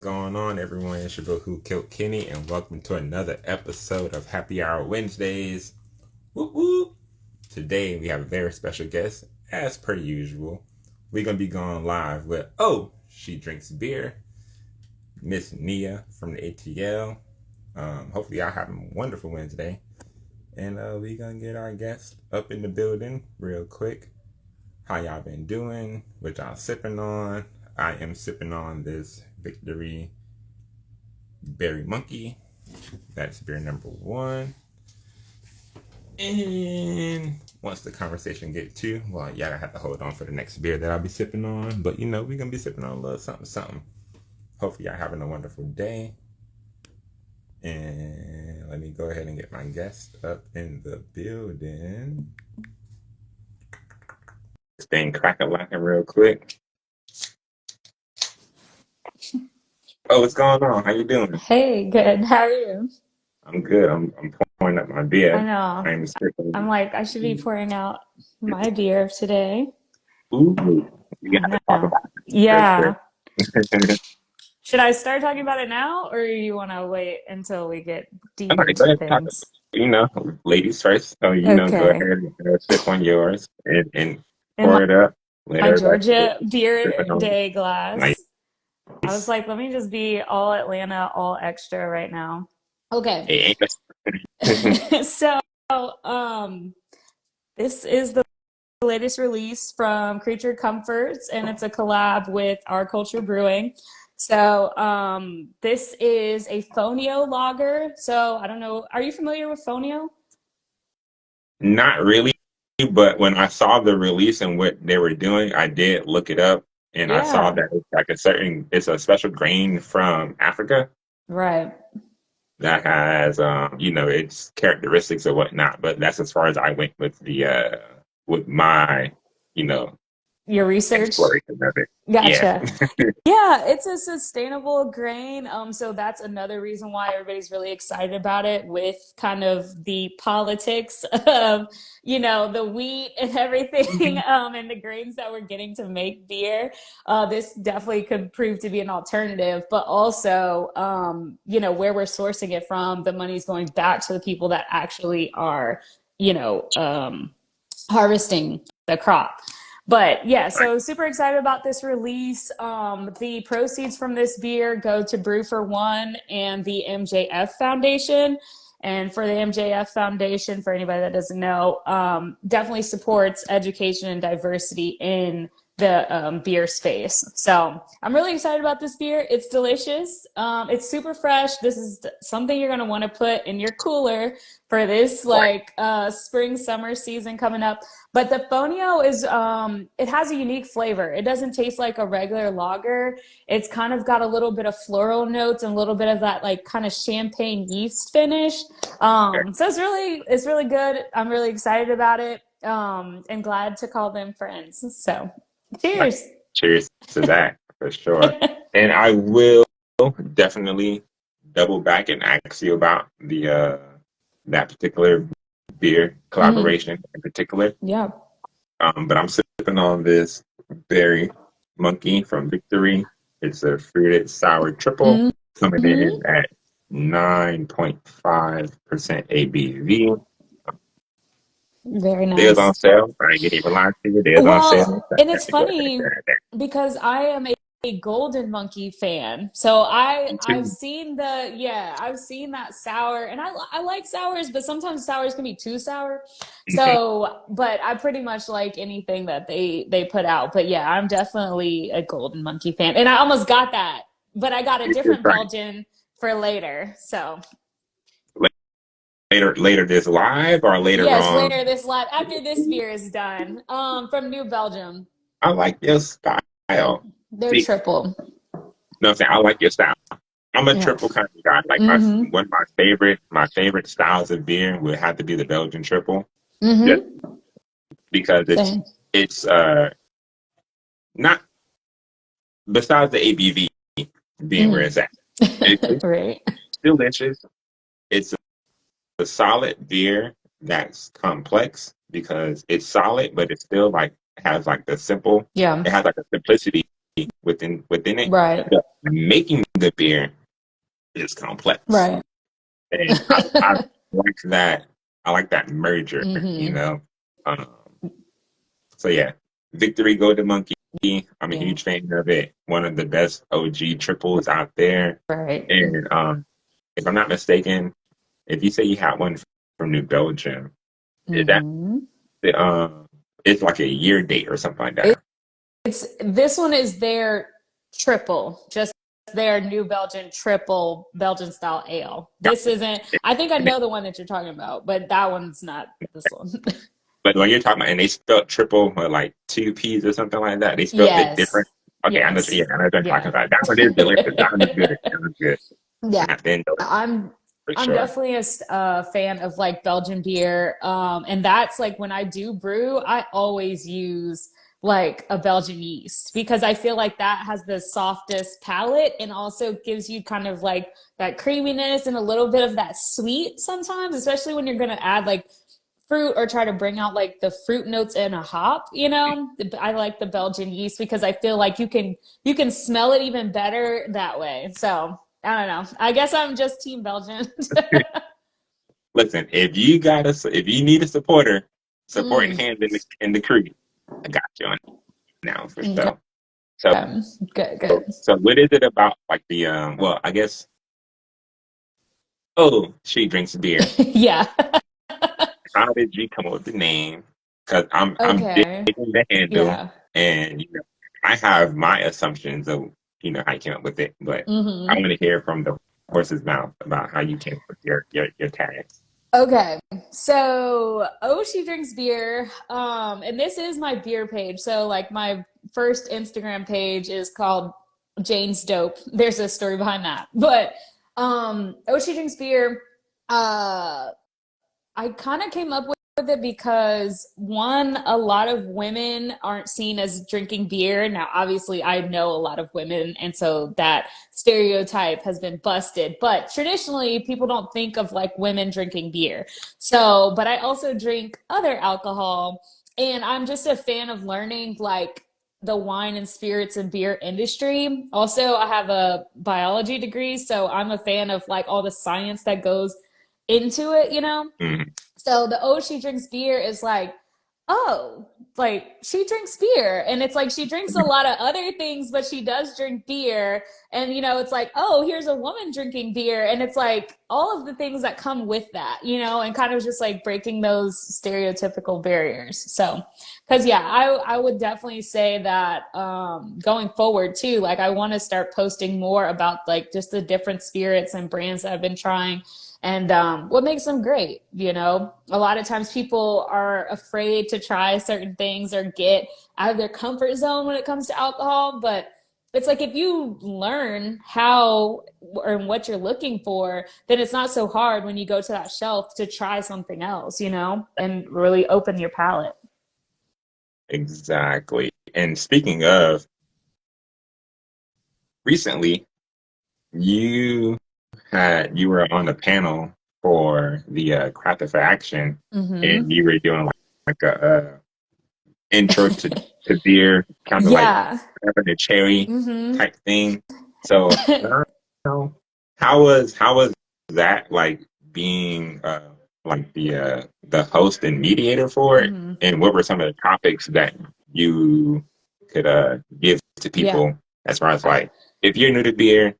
Going on, everyone? It's your boy Who Killed Kenny, and welcome to another episode of Happy Hour Wednesdays. Whoop whoop! Today we have a very special guest, as per usual. We're gonna be going live with She Drinks Beer, Miss Nia from the ATL. Hopefully y'all having a wonderful Wednesday, and we gonna get our guest up in the building real quick. How y'all been doing? What y'all sipping on? I am sipping on this Victory Berry Monkey. That's beer number 1. And once the conversation get to, well, y'all gonna have to hold on for the next beer that I'll be sipping on. But we're gonna be sipping on a little something. Hopefully y'all having a wonderful day. And let me go ahead and get my guest up in the building. This thing crack-a-lacking real quick. What's going on? How you doing? Hey, good. How are you? I'm good. I'm pouring up my beer. I know. I'm sipping. I'm like, I should be pouring out my beer today. Ooh, we I got to talk know. about it Yeah. real quick. Should I start talking about it now, or you want to wait until we get I'm deep not go into ahead and talk about things? it. Ladies first. So go ahead Okay. and sip on yours and In pour it up. Let my everybody Georgia sip it beer on. day Nice. glass, I was like, let me just be all Atlanta, all extra right now. Okay. Hey, ain't So, um, this is the latest release from Creature Comforts, and it's a collab with Our Culture Brewing. So this is a Fonio lager. So I don't know, are you familiar with Fonio? not really, but when I saw the release and what they were doing, I did look it up, and I saw Yeah, that it's a special grain from Africa right. that has its characteristics or whatnot. But that's as far as I went with the with my you know Your research? exploration of it. Yeah. Gotcha. Yeah, it's a sustainable grain. So that's another reason why everybody's really excited about it with kind of the politics of, the wheat and everything, and the grains that we're getting to make beer. This definitely could prove to be an alternative, but also, where we're sourcing it from, the money's going back to the people that actually are, you know, um, harvesting the crop. But yeah, Right. so super excited about this release. The proceeds from this beer go to Brew for One and the MJF Foundation. And for the MJF Foundation, for anybody that doesn't know, definitely supports education and diversity in the beer space. So I'm really excited about this beer. It's delicious. It's super fresh. This is something you're going to want to put in your cooler for this Right. spring summer season coming up. But the Fonio is it has a unique flavor. It doesn't taste like a regular lager. It's kind of got a little bit of floral notes and a little bit of that like kind of champagne yeast finish. Okay. So it's really good. I'm really excited about it. And glad to call them friends. So Right. cheers. Cheers to that for sure. And I will definitely double back and ask you about the that particular beer Hmm. collaboration in particular. Yeah. But I'm sipping on this Berry Monkey from Victory. It's a fruited sour triple coming in Hmm. at 9.5% ABV. Very There's on nice. sale. I ain't gonna even lie to you. There's on Well, sale. and it's funny because I am a Golden Monkey fan. So Me I've too. seen I've seen that sour, and I like sours, but sometimes sours can be too sour. So, but I pretty much like anything that they put out. But yeah, I'm definitely a Golden Monkey fan. And I almost got that, but I got a Me too. different Right. Belgian for later. So, Later this live or later yes, on. later this live after this beer is done. From New Belgium. I like your style. They're See, triple. no, I'm saying I like your style. I'm a Yeah. triple kind of guy. Like Mm-hmm. one of my favorite styles of beer would have to be the Belgian triple, just Mm-hmm. because it's Same. it's not besides the ABV being where it's Mm. at. It's Right. delicious. It's a solid beer that's complex because it's solid, but it still like has like the simple. Yeah. It has like a simplicity within it. Right. The making good beer is complex. Right. And I like that. I like that merger, you Hmm. know. Um, so yeah, Victory Golden Monkey. I'm a Yeah. huge fan of it. One of the best OG triples out there. Right. And if I'm not mistaken, if you say you had one from New Belgium, is that Hmm. the it's like a year date or something like that. It's this one is their triple, just their New Belgian triple Belgian style ale. This isn't. I think I know the one that you're talking about, but that one's not this one. But when you're talking about, and they spelled triple with like two P's or something like that, they spelled it different. Yes. Okay, I know. Yes. Yeah, I know what I'm talking Yeah. about. That one is delicious. That one is good. That one's good. Yeah. I have to indulge I'm for I'm sure. definitely a fan of like Belgian beer. And that's like when I do brew, I always use like a Belgian yeast because I feel like that has the softest palate and also gives you kind of like that creaminess and a little bit of that sweet sometimes, especially when you're gonna add like fruit or try to bring out like the fruit notes in a hop, you know. I like the Belgian yeast because I feel like you can smell it even better that way. So I don't know. I guess I'm just team Belgian. Listen, if you need a supporter, supporting Mm, hand in the crew, I got you on now for okay. sure. So, Good, good. so what is it about like the well, I guess she drinks beer. Yeah. How did you come up with the name? Because I'm Okay. digging the handle, Yeah. and I have my assumptions of how you came up with it, but I Hmm. want to hear from the horse's mouth about how you came up with your tags. Okay. So, She Drinks Beer. And this is my beer page. So, like, my first Instagram page is called Jane's Dope. There's a story behind that. But, She Drinks Beer, uh, I kind of came up with it because one, a lot of women aren't seen as drinking beer. Now, obviously, I know a lot of women, and so that stereotype has been busted. But traditionally, people don't think of like women drinking beer. So, but I also drink other alcohol, and I'm just a fan of learning like the wine and spirits and beer industry. Also, I have a biology degree, so I'm a fan of like all the science that goes into it, you know? Mhm. So the She Drinks Beer is like, oh, like she drinks beer. And it's like she drinks a lot of other things, but she does drink beer. And, it's like, oh, here's a woman drinking beer. And it's like all of the things that come with that, and kind of just like breaking those stereotypical barriers. So, because yeah, I would definitely say that going forward too, like I want to start posting more about like just the different spirits and brands that I've been trying and what makes them great. A lot of times people are afraid to try certain things or get out of their comfort zone when it comes to alcohol, but it's like if you learn how or what you're looking for, then it's not so hard when you go to that shelf to try something else, and really open your palate. Exactly. And speaking of, recently you you were on the panel for the Crafted for Action, Mm-hmm. and you were doing like a intro to beer, kind of like Yeah. having a cherry Mm-hmm. type thing. So, know, how was that like being like the host and mediator for it? Mm-hmm. And what were some of the topics that you could give to Yeah. people as far as like if you're new to beer,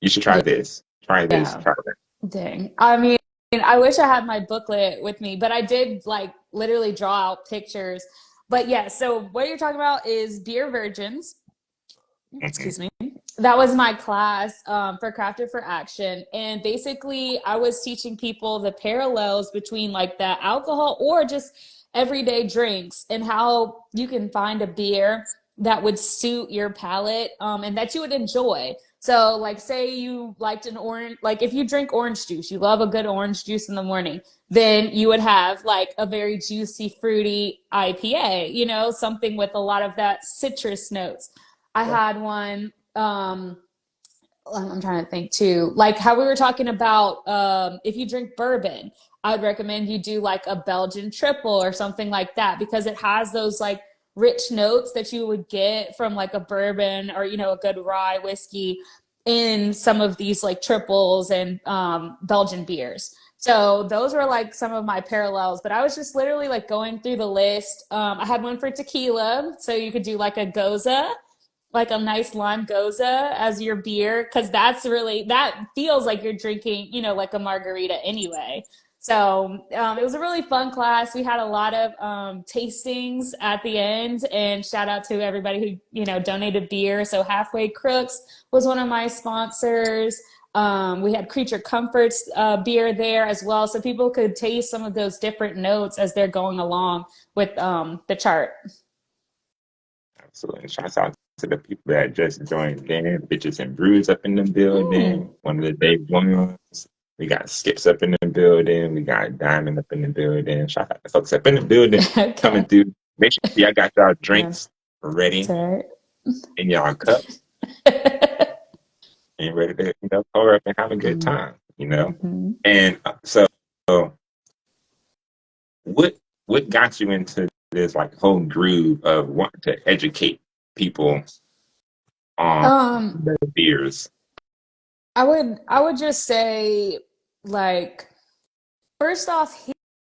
you should try this, try this, Yeah. try that. Dang. I mean, I wish I had my booklet with me, but I did like literally draw out pictures. But yeah, so what you're talking about is beer virgins. Hmm. Excuse me. That was my class for Crafted for Action. And basically, I was teaching people the parallels between like the alcohol or just everyday drinks and how you can find a beer that would suit your palate and that you would enjoy. So, like, say you liked an orange, like, if you drink orange juice, you love a good orange juice in the morning, then you would have like a very juicy, fruity IPA, something with a lot of that citrus notes. I had one. I'm trying to think too, like how we were talking about if you drink bourbon, I would recommend you do like a Belgian triple or something like that because it has those like rich notes that you would get from like a bourbon or a good rye whiskey. in some of these like triples and Belgian beers. So those were like some of my parallels, but I was just literally like going through the list. I had one for tequila, so you could do like a goza, like a nice lime goza as your beer, because that feels like you're drinking, like a margarita anyway. So it was a really fun class. We had a lot of tastings at the end, and shout out to everybody who donated beer. So Halfway Crooks was one of my sponsors. We had Creature Comforts beer there as well, so people could taste some of those different notes as they're going along with the chart. Absolutely. Shouts out to the people that just joined in. Bitches and Brews up in the building. One of the day ones. We got Skips up in the building. We got Diamond up in the building. Shout out to folks up in the building Okay. coming through. Make sure y'all got y'all drinks ready That's right. in y'all cups and ready to pour up and have a good time. Mm-hmm. And so what got you into this like whole groove of wanting to educate people on the beers? I would just say, like, first off,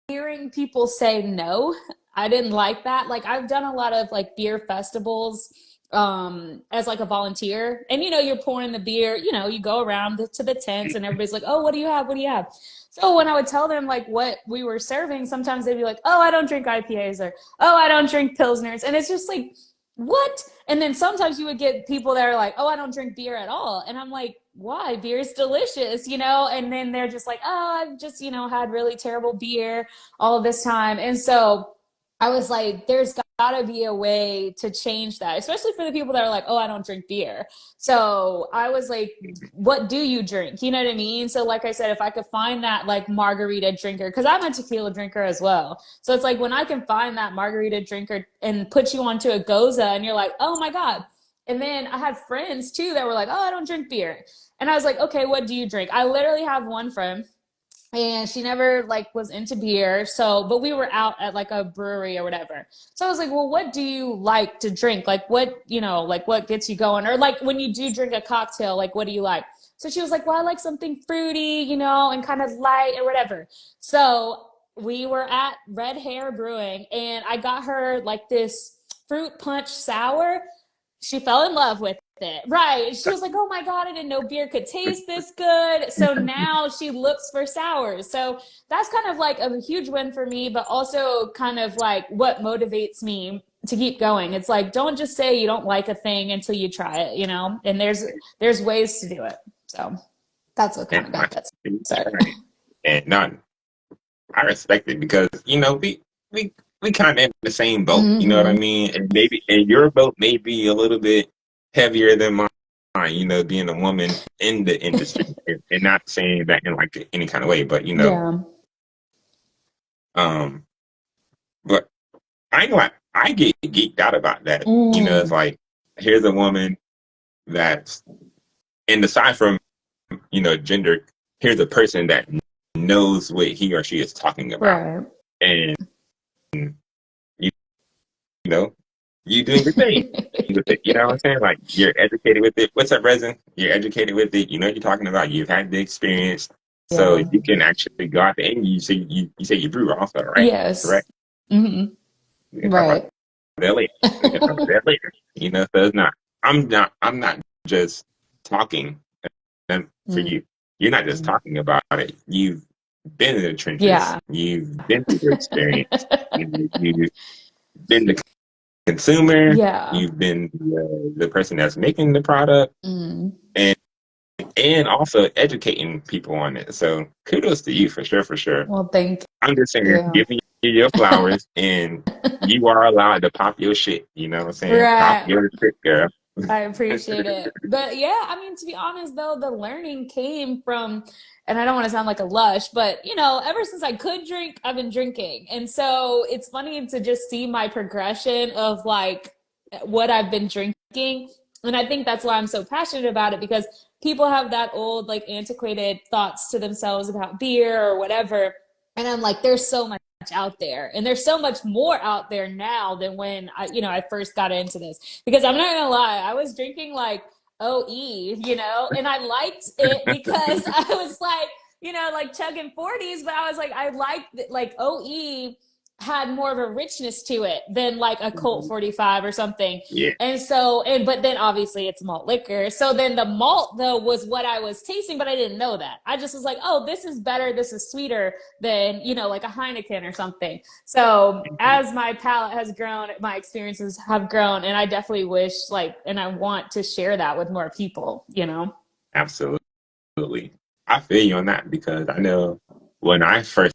hearing people say no, I didn't like that. Like, I've done a lot of like beer festivals as like a volunteer, and you're pouring the beer, you go around to the tents and everybody's like, oh, what do you have, what do you have? So when I would tell them like what we were serving, sometimes they'd be like, oh, I don't drink IPAs, or oh, I don't drink pilsners. And it's just like, what? And then sometimes you would get people that are like, oh, I don't drink beer at all. And I'm like, why? Beer is delicious, And then they're just like, oh, I've just, had really terrible beer all of this time. And so I was like, there's got to be a way to change that, especially for the people that are like, oh, I don't drink beer. So I was like, what do you drink? You know what I mean? So like I said, if I could find that like margarita drinker, because I'm a tequila drinker as well. So it's like when I can find that margarita drinker and put you onto a goza and you're like, oh my God. And then I had friends too that were like, oh, I don't drink beer. And I was like, okay, what do you drink? I literally have one friend, and she never like was into beer. So, but we were out at like a brewery or whatever. So I was like, well, what do you like to drink? Like what, like what gets you going? Or like when you do drink a cocktail, like what do you like? So she was like, well, I like something fruity, and kind of light or whatever. So we were at Red Hair Brewing, and I got her like this fruit punch sour. She fell in love with it. Right. She was like, oh my God, I didn't know beer could taste this good. So now she looks for sours. So that's kind of like a huge win for me, but also kind of like what motivates me to keep going. It's like, don't just say you don't like a thing until you try it, and there's ways to do it. So that's what kind of got that started. And not, I respect it because, we kind of in the same boat, you know what I mean? And your boat may be a little bit heavier than mine, being a woman in the industry, and not saying that in like any kind of way, but but I know I get geeked out about that. It's like, here's a woman that's, and aside from, gender, here's a person that knows what he or she is talking about. Right. And you doing your thing with it. You know what I'm saying? Like, you're educated with it. What's up, resin? You're educated with it. You know what you're talking about. You've had the experience. So you can actually go out there, and you say you brew also, right? Yes. Correct? Mm-hmm. Right. That later. That later. So it's not, I'm not just talking for you. You're not just talking about it. You've been in the trenches. Yeah. You've been through the experience. You've been the consumer. Yeah. You've been the person that's making the product, and also educating people on it. So kudos to you for sure. Well, thank you. I'm just saying, giving you your flowers, and you are allowed to pop your shit. You know what I'm saying? Right. Pop your shit, girl. I appreciate it. But yeah, I mean, to be honest though, the learning came from, and I don't want to sound like a lush, but ever since I could drink, I've been drinking. And so it's funny to just see my progression of like what I've been drinking. And I think that's why I'm so passionate about it, because people have that old, like, antiquated thoughts to themselves about beer or whatever. And I'm like, there's so much out there, and there's so much more out there now than when I first got into this. Because I'm not gonna lie, I was drinking like OE, and I liked it because I was like, like chugging 40s, but I was like, I liked that, like OE had more of a richness to it than like a Colt Mhm. 45 or something. Yeah. And so, but then obviously it's malt liquor. So then the malt though was what I was tasting, but I didn't know that. I just was like, oh, this is better. This is sweeter than, like a Heineken or something. So Mhm. as my palate has grown, my experiences have grown, and I definitely wish and I want to share that with more people. Absolutely. I feel you on that because I know when I first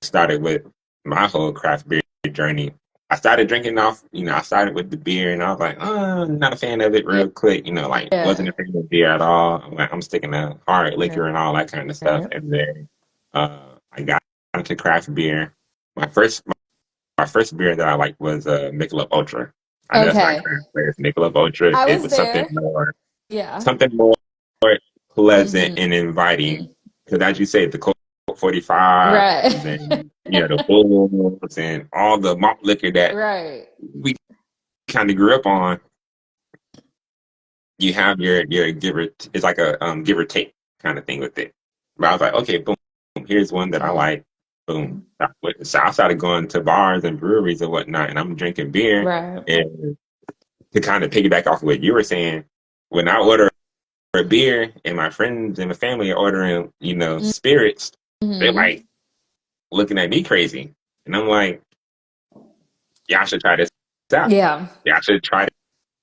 started with my whole craft beer journey, I started drinking off, I started with the beer and I was like, oh, I'm not a fan of it Yeah. real quick, like wasn't a fan of beer at all. I'm like, I'm sticking to hard liquor and all that kind of stuff. Right. And then I got into craft beer. My first my first beer that I liked was Michelob Ultra. I know it's not Okay. craft, but it's Michelob Ultra. I It was was something there. more Yeah. something more pleasant Mm-hmm. and inviting. Because as you say, the Colt 45 Right. and the Bulls and all the malt liquor that Right. we kind of grew up on, you have your give or it's like a give or take kind of thing with it. But I was like, okay, boom, here's one that I Mm. like. Boom. So I started going to bars and breweries and whatnot, and I'm drinking beer. Right. And to kind of piggyback off of what you were saying, when I order a beer and my friends and my family are ordering, spirits, they're Mm-hmm. like looking at me crazy. And I'm like, y'all should try this out. Yeah. Y'all should try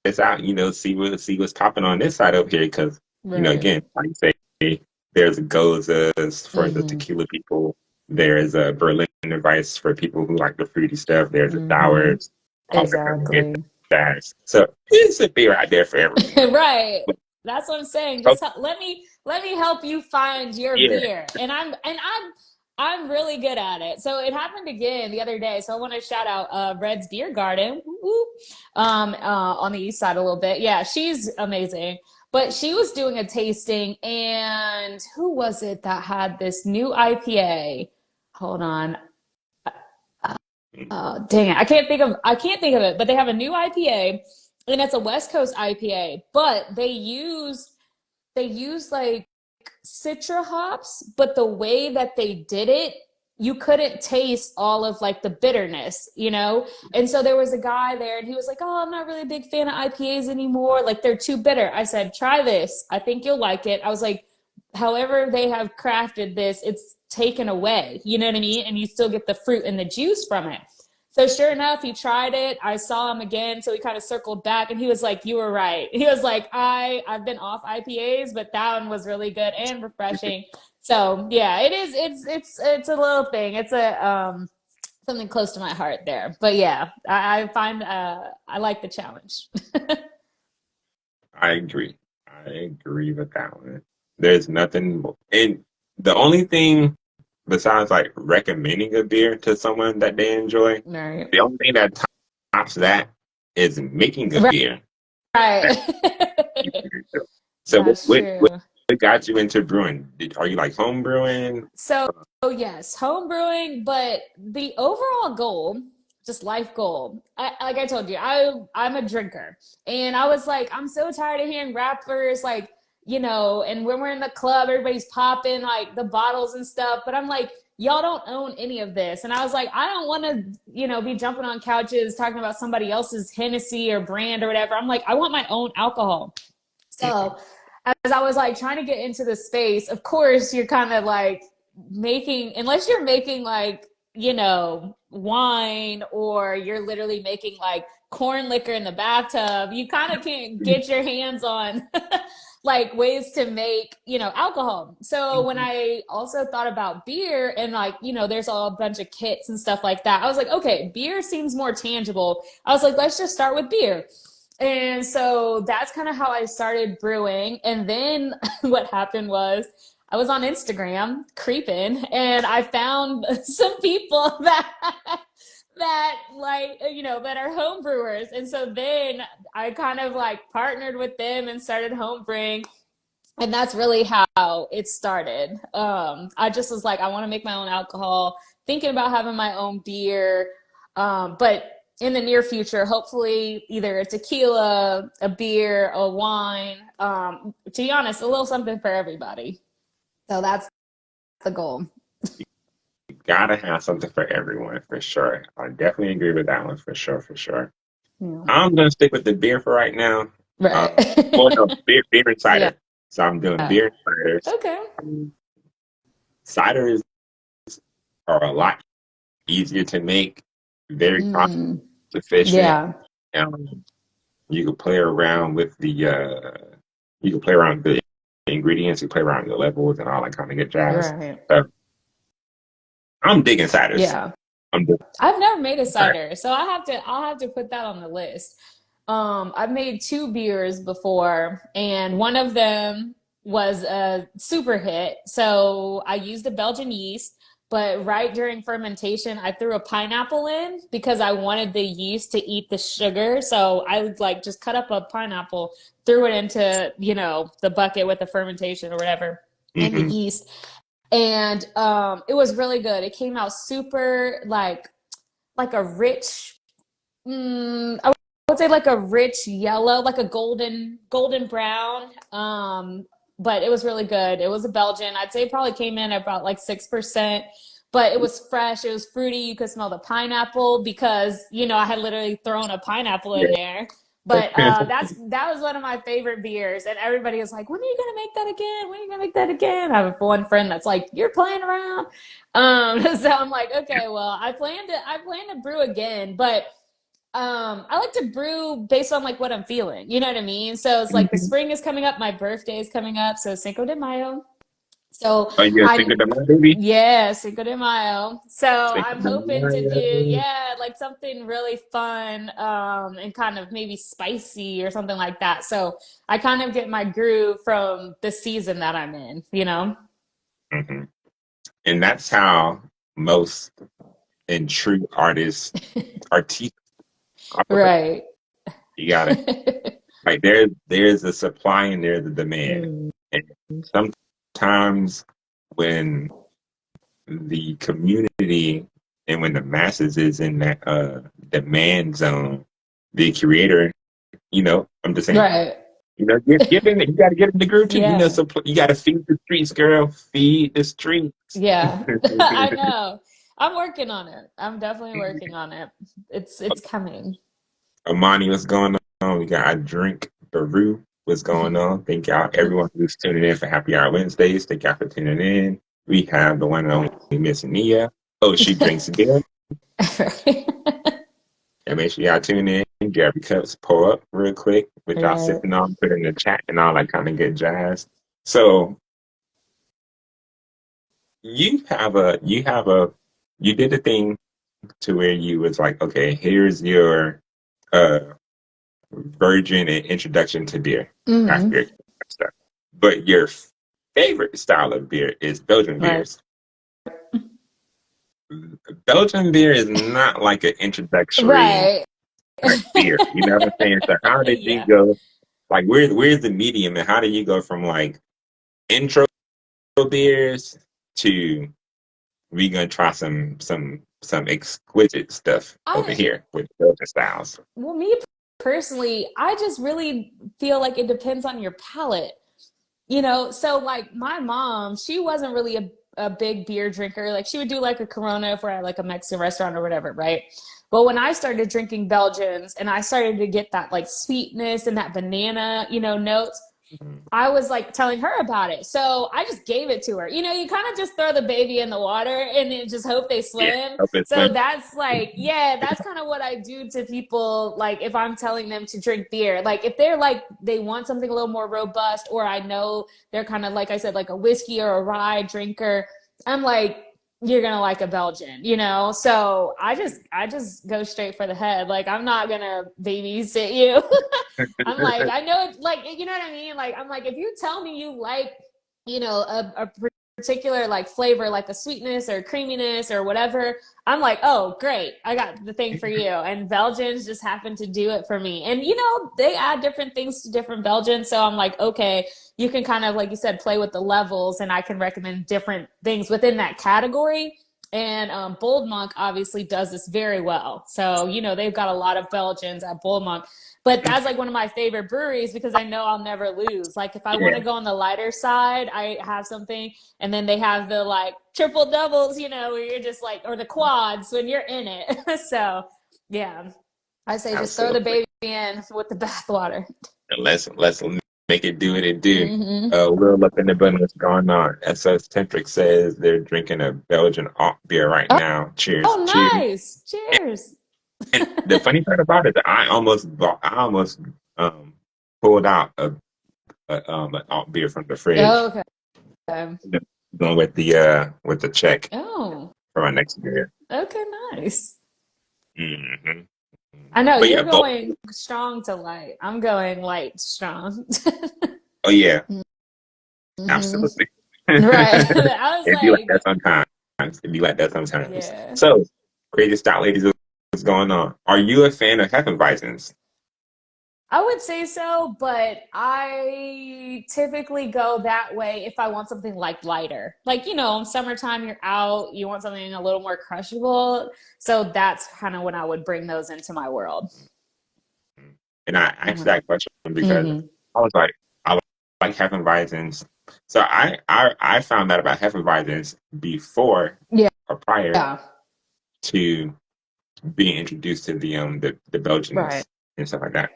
this out, see what's popping on this side over here. Because, Right. again, like you say, there's Gozas for the Mm-hmm. tequila people. There's a Berliner Weiss for people who like the fruity stuff. There's a Mm-hmm. sours, all that kind of good Exactly. jazz. So it's a beer out there for everyone. Right. But, That's what I'm saying. oh, Just let me help you find your yeah. beer. And I'm really good at it. So it happened again the other day. So I want to shout out Red's Beer Garden. Woo, on the east side a little bit. Yeah, she's amazing. But she was doing a tasting, and who was it that had this new IPA? Hold on. Dang it. I can't think of it, but they have a new IPA, and it's a West Coast IPA, but they use like citra hops, but the way that they did it, you couldn't taste all of like the bitterness. And so there was a guy there and he was like, oh, I'm not really a big fan of IPAs anymore. Like they're too bitter. I said, try this. I think you'll like it. I was like, however they have crafted this, it's taken away. You know what I mean? And you still get the fruit and the juice from it. So sure enough, he tried it. I saw him again, so he kind of circled back, and he was like, "You were right." He was like, "I've been off IPAs, but that one was really good and refreshing." So yeah, it is. It's a little thing. It's a something close to my heart there. But yeah, I find I like the challenge. I agree. I agree with that one. There's nothing, and the only thing besides like recommending a beer to someone that they enjoy, Right. the only thing that tops that is making a Right. beer. That Right. you can do. So That's true. what got you into brewing? Are you like home brewing? So, yes, home brewing, but the overall goal, just life goal, like I told you, I'm a drinker, and I was like, I'm so tired of hearing rappers like, and when we're in the club, everybody's popping like the bottles and stuff, but I'm like, y'all don't own any of this, and I was like, I don't want to, be jumping on couches talking about somebody else's Hennessy or brand or whatever. I'm like, I want my own alcohol. Mhm. So as I was like trying to get into the space, of course, you're kind of like unless you're making like, wine, or you're literally making like corn liquor in the bathtub, you kind of can't get your hands on like ways to make, alcohol. So when Mhm. I also thought about beer and like, there's a bunch of kits and stuff like that, I was like, okay, beer seems more tangible. I was like, let's just start with beer. And so that's kind of how I started brewing. And then what happened was I was on Instagram creeping, and I found some people that like, that are home brewers. And so then I kind of like partnered with them and started home brewing. And that's really how it started. I just was like, I want to make my own alcohol, thinking about having my own beer. But in the near future, hopefully either a tequila, a beer, a wine. To be honest, a little something for everybody. So that's the goal. You gotta have something for everyone for sure. I definitely agree with that one for sure, for sure. Yeah. I'm gonna stick with the beer for right now. Right. Well, no, beer and Yeah. cider. So I'm doing beer and ciders. Okay. Ciders are a lot easier to make, very cost Mm, efficient. yeah. Um, you can play around with you can play around with the ingredients, you play around with the levels and all that kind of good jazz. Right. So I'm digging ciders. Yeah. I'm digging I've never made a cider. cider, so I'll have to put that on the list. I've made two beers before, and one of them was a super hit. So I used a Belgian yeast, but right during fermentation, I threw a pineapple in because I wanted the yeast to eat the sugar. So I would like just cut up a pineapple, threw it into, the bucket with the fermentation or whatever, and the Hmm. yeast. And it was really good. It came out super like a rich, I would say like a rich yellow, like a golden brown. But it was really good. It was a Belgian. I'd say it probably came in at about like 6%, but it was fresh. It was fruity. You could smell the pineapple because I had literally thrown a pineapple in Yeah. there. But that was one of my favorite beers, and everybody was like, "When are you gonna make that again? When are you gonna make that again?" I have one friend that's like, "You're playing around." So I'm like, okay, well, I plan to brew again, but I like to brew based on like what I'm feeling. You know what I mean? So it's like the Hmm. spring is coming up, my birthday is coming up, so Cinco de Mayo. So Oh, you I think of my baby? yeah, Cinco de Mayo. So Think I'm of hoping to do my like something really fun and kind of maybe spicy or something like that. So I kind of get my groove from the season that I'm in, you know? hmm. And that's how most and true artists operate. Right. You gotta like there's a supply and there's a demand. Mm. And sometimes when the community and when the masses is in that demand zone, the creator, I'm just saying, Right. get in it. You gotta get in the groove too. Yeah. So you gotta feed the streets, girl. Feed the streets. Yeah. I know. I'm working on it. I'm definitely working on it. It's coming. Amani, what's going on? We got I drink Baru. What's going on? Thank y'all, everyone who's tuning in for Happy Hour Wednesdays. Thank y'all for tuning in. We have the one and only Miss Nia. Oh, she drinks beer. And make sure y'all tune in. Grab your cups, pull up real quick, with y'all Right. sipping on, put it in the chat and all that kind of good jazz. So you did a thing to where you was like, okay, here's your uh virgin and introduction to beer, craft Hmm. beer stuff. But your favorite style of beer is Belgian Right. beers. Belgian beer is not like an introductory Right. type beer. You know what I'm saying? So how did you Yeah. go? Like where's the medium, and how do you go from like intro beers to we gonna try some exquisite stuff over I here with Belgian styles? Well, me personally, I just really feel like it depends on your palate. So like my mom, she wasn't really a big beer drinker. Like she would do like a Corona if we're at like a Mexican restaurant or whatever, right? But when I started drinking Belgians and I started to get that like sweetness and that banana, notes, Mhm. I was like telling her about it. So I just gave it to her. You kind of just throw the baby in the water and then just hope they Yeah, swim. open So swim. that's like, yeah, that's kind of what I do to people. Like if I'm telling them to drink beer, like if they're like, they want something a little more robust, or I know they're kind of, like I said, like a whiskey or a rye drinker, I'm like, you're gonna like a Belgian, So I just go straight for the head. Like I'm not gonna babysit you. I'm like, I know it, like, you know what I mean? Like, I'm like, if you tell me you like, a particular like flavor, like a sweetness or creaminess or whatever, I'm like, oh, great, I got the thing for you. And Belgians just happen to do it for me. And, they add different things to different Belgians. So I'm like, okay, you can kind of, like you said, play with the levels, and I can recommend different things within that category. And Bold Monk obviously does this very well. So, they've got a lot of Belgians at Bold Monk. But that's like one of my favorite breweries because I know I'll never lose. Like if I want Yeah, to go on the lighter side, I have something, and then they have the like triple doubles, where you're just like, or the quads when you're in it. So yeah, I say just throw the absolutely. baby in with the bathwater. And let's make it do what it do. Mm-hmm. We'll look in the building what's going on. SS Tempric says they're drinking a Belgian alt beer right Oh, now. Cheers, oh, cheers. nice. Cheers. And the funny part about it, I almost um pulled out an alt beer from the fridge, Okay. going with the check Oh, for my next beer. okay, nice. Hmm. I know But yeah, you're both. going strong to light. I'm going light to strong. Oh yeah, Hmm. absolutely. Right. I was It'd be like like, that sometimes. It'd be like that sometimes. yeah. So, crazy stout ladies, what's going on? Are you a fan of Hefeweizens? I would say so, but I typically go that way if I want something like lighter. Like, in summertime, you're out, you want something a little more crushable. So that's kind of when I would bring those into my world. And I asked Mm-hmm. that question because Mm-hmm. I was like, I like Hefeweizens. So I found out about Hefeweizens before Yeah. or prior Yeah. to being introduced to the Right. Belgians and stuff like that.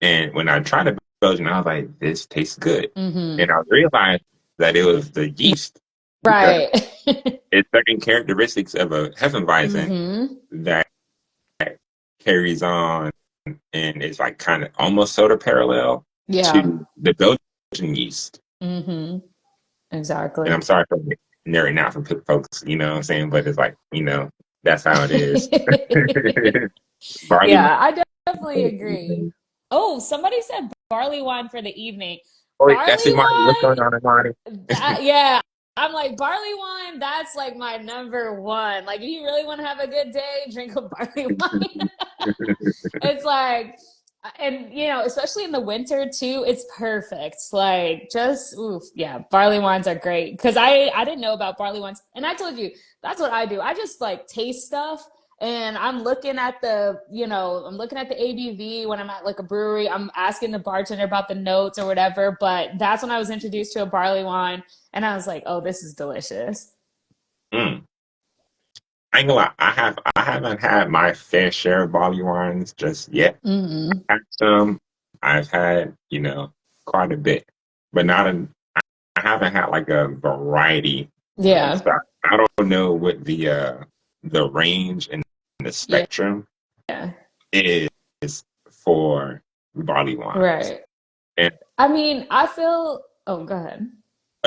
And when I tried the Belgian, I was like, this tastes good. Mm-hmm. And I realized that it was the yeast because Right. it's certain characteristics of a Hefeweizen Mm-hmm. that carries on and is like kind of almost sort of parallel Yeah. to the Belgian yeast. Mm-hmm. And Exactly. I'm sorry for narrowing out for folks, you know what I'm saying? But it's like, that's how it is. Barley Yeah, I definitely agree. wine. Oh, somebody said barley wine for the evening. Oh, wait, that's Barley Imani. What's going wine, on, Imani? yeah. I'm like, barley wine, that's like my number one. Like, if you really want to have a good day, drink a barley wine. It's like, and especially in the winter too, it's perfect. Like, just oof, yeah, barley wines are great because I didn't know about barley wines, and I told you that's what I do. I just like taste stuff, and I'm looking at the ABV when I'm at like a brewery. I'm asking the bartender about the notes or whatever. But that's when I was introduced to a barley wine, and I was like, oh, this is delicious. Mm. I ain't gonna lie, I haven't had my fair share of barley wines just yet. Hmm. I've had some. I've had, quite a bit, but not an. I haven't had like a variety of Yeah, stuff. I don't know what the range and the yeah, spectrum yeah. is for barley wines. Right. And I mean, I feel. Oh, go ahead.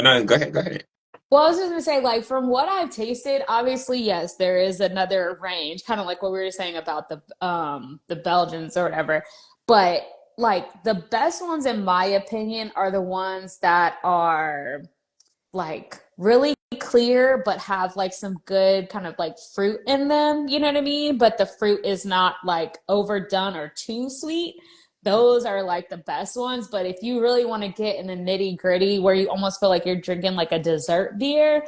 no, go ahead, go ahead. Well, I was just gonna say, like, from what I've tasted, obviously, yes, there is another range, kind of like what we were saying about the Belgians or whatever. But like the best ones, in my opinion, are the ones that are like really clear but have like some good kind of like fruit in them, you know what I mean? But the fruit is not like overdone or too sweet. Those are like the best ones. But if you really want to get in the nitty gritty where you almost feel like you're drinking like a dessert beer,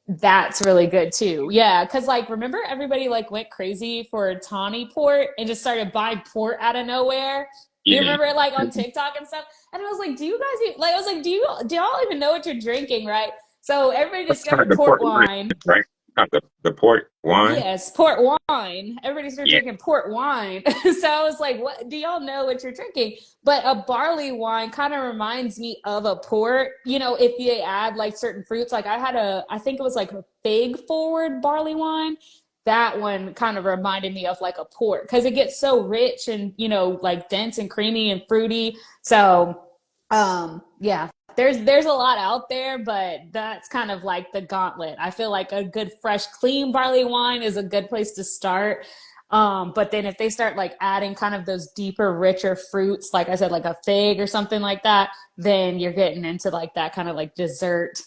that's really good too. Yeah, because like remember everybody like went crazy for tawny port and just started buying port out of nowhere. You Yeah, remember it like on TikTok and stuff? And I was like, do you guys like I was like, do y'all even know what you're drinking, right? So everybody that's kind of discovered the port port wine, wine. right? Kind of the port wine. Yes, port wine. Everybody started Yeah. drinking port wine. So I was like, what do y'all know what you're drinking? But a barley wine kind of reminds me of a port, if you add like certain fruits. Like I think it was like a fig forward barley wine. That one kind of reminded me of like a port because it gets so rich and, like dense and creamy and fruity. So yeah, there's a lot out there, but that's kind of like the gauntlet. I feel like a good fresh clean barley wine is a good place to start. But then if they start like adding kind of those deeper richer fruits, like I said, like a fig or something like that, then you're getting into like that kind of like dessert,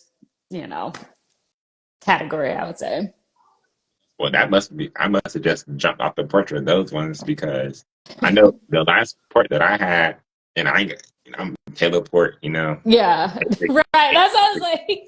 you know category, I would say. Well, I must have just jumped off the portrait of those ones because I know the last port that I had, and I'm Taylor Port, Yeah. Right, that's what I was like.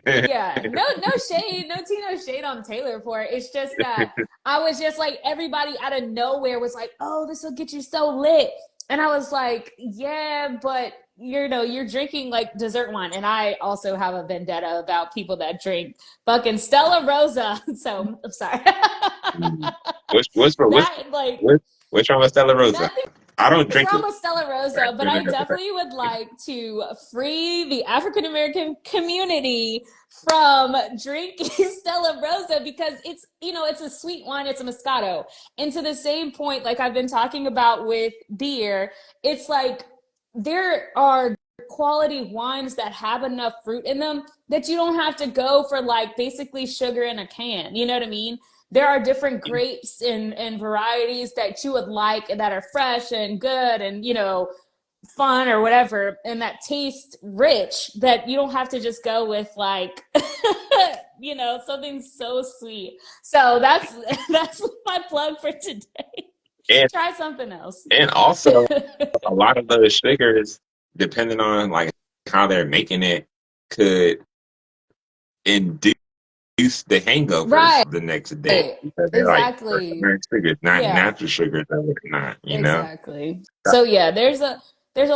Yeah, no shade, no tea, no shade on Taylor for it. It's just that I was just like everybody out of nowhere was like, "Oh, this will get you so lit," and I was like, "Yeah, but you're drinking like dessert wine." And I also have a vendetta about people that drink fucking Stella Rosa. So I'm sorry. Mm. What's That like what's wrong with Stella Rosa? nothing I don't what's drink wrong it. with Stella But I Rosa, but do I know that. definitely would like to free the African American community from drinking Stella Rosa because it's a sweet wine, it's a Moscato. And to the same point, like I've been talking about with beer, it's like there are quality wines that have enough fruit in them that you don't have to go for like basically sugar in a can. You know what I mean? There are different grapes and varieties that you would like that are fresh and good and fun or whatever and that taste rich that you don't have to just go with like something so sweet. So that's my plug for today. And Try something else. and also a lot of those sugars, depending on like how they're making it, could induce the hangovers Right, the next day because they're like exactly. refined sugars, not Yeah, natural sugars or whatnot, you know? exactly. So yeah, there's a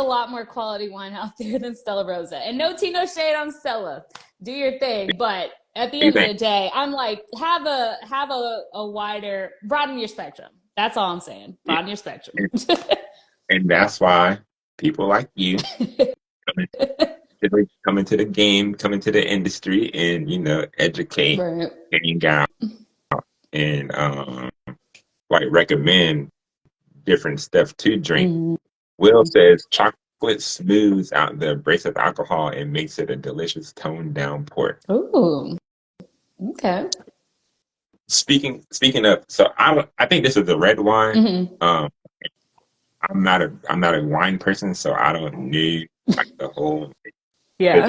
lot more quality wine out there than Stella Rosa. And no tea, no shade on Stella. Do your thing. But at the Do you end of think? the day, I'm like, have a wider broaden your spectrum. That's all I'm saying. Yeah. Broaden your spectrum. And, and that's why people like you come come into the game, come into the industry and, educate, Right. hang out and like recommend different stuff to drink. Mm. Will says chocolate smooths out the abrasive alcohol and makes it a delicious toned down port. Ooh. Okay. Speaking of, so I think this is the red wine. Hmm. Um, I'm not a wine person, so I don't know like the whole Yeah.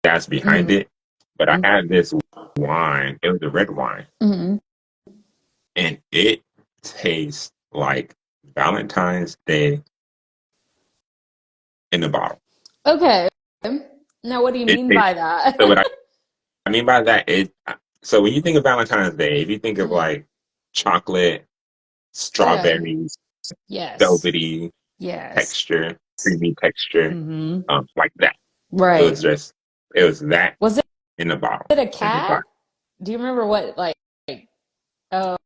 that's behind Hmm. it. But I had this wine. It was a red wine, Hmm. and it tastes like Valentine's Day in the bottle. Okay. Now, what do you It mean tastes by that? so. What I mean by that is, so when you think of Valentine's Day, if you think of Hmm. like chocolate, Yeah. strawberries, Yes. velvety Yes. texture, creamy texture, Hmm. like that. It was Right. just, it was that Was in the bottle. it a In the cab? bottle. Do you remember what like oh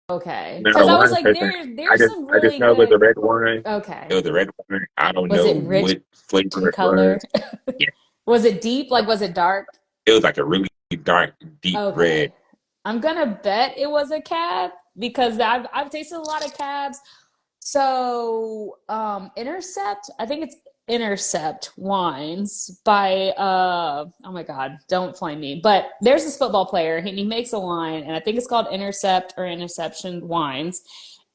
okay. Not a Because I was wine like person. there's some I just really know it was a good. red wine. It Okay. was a red wine. I don't Was know it rich what flavor in it color? was. Yeah, Was it deep? Like was it dark? it was like a really dark, deep red. Okay. I'm gonna bet it was a cab because I've tasted a lot of cabs. So, Intercept, I think it's Intercept Wines by oh my God, don't flame me. But there's this football player and he makes a wine, and I think it's called Intercept or Interception Wines.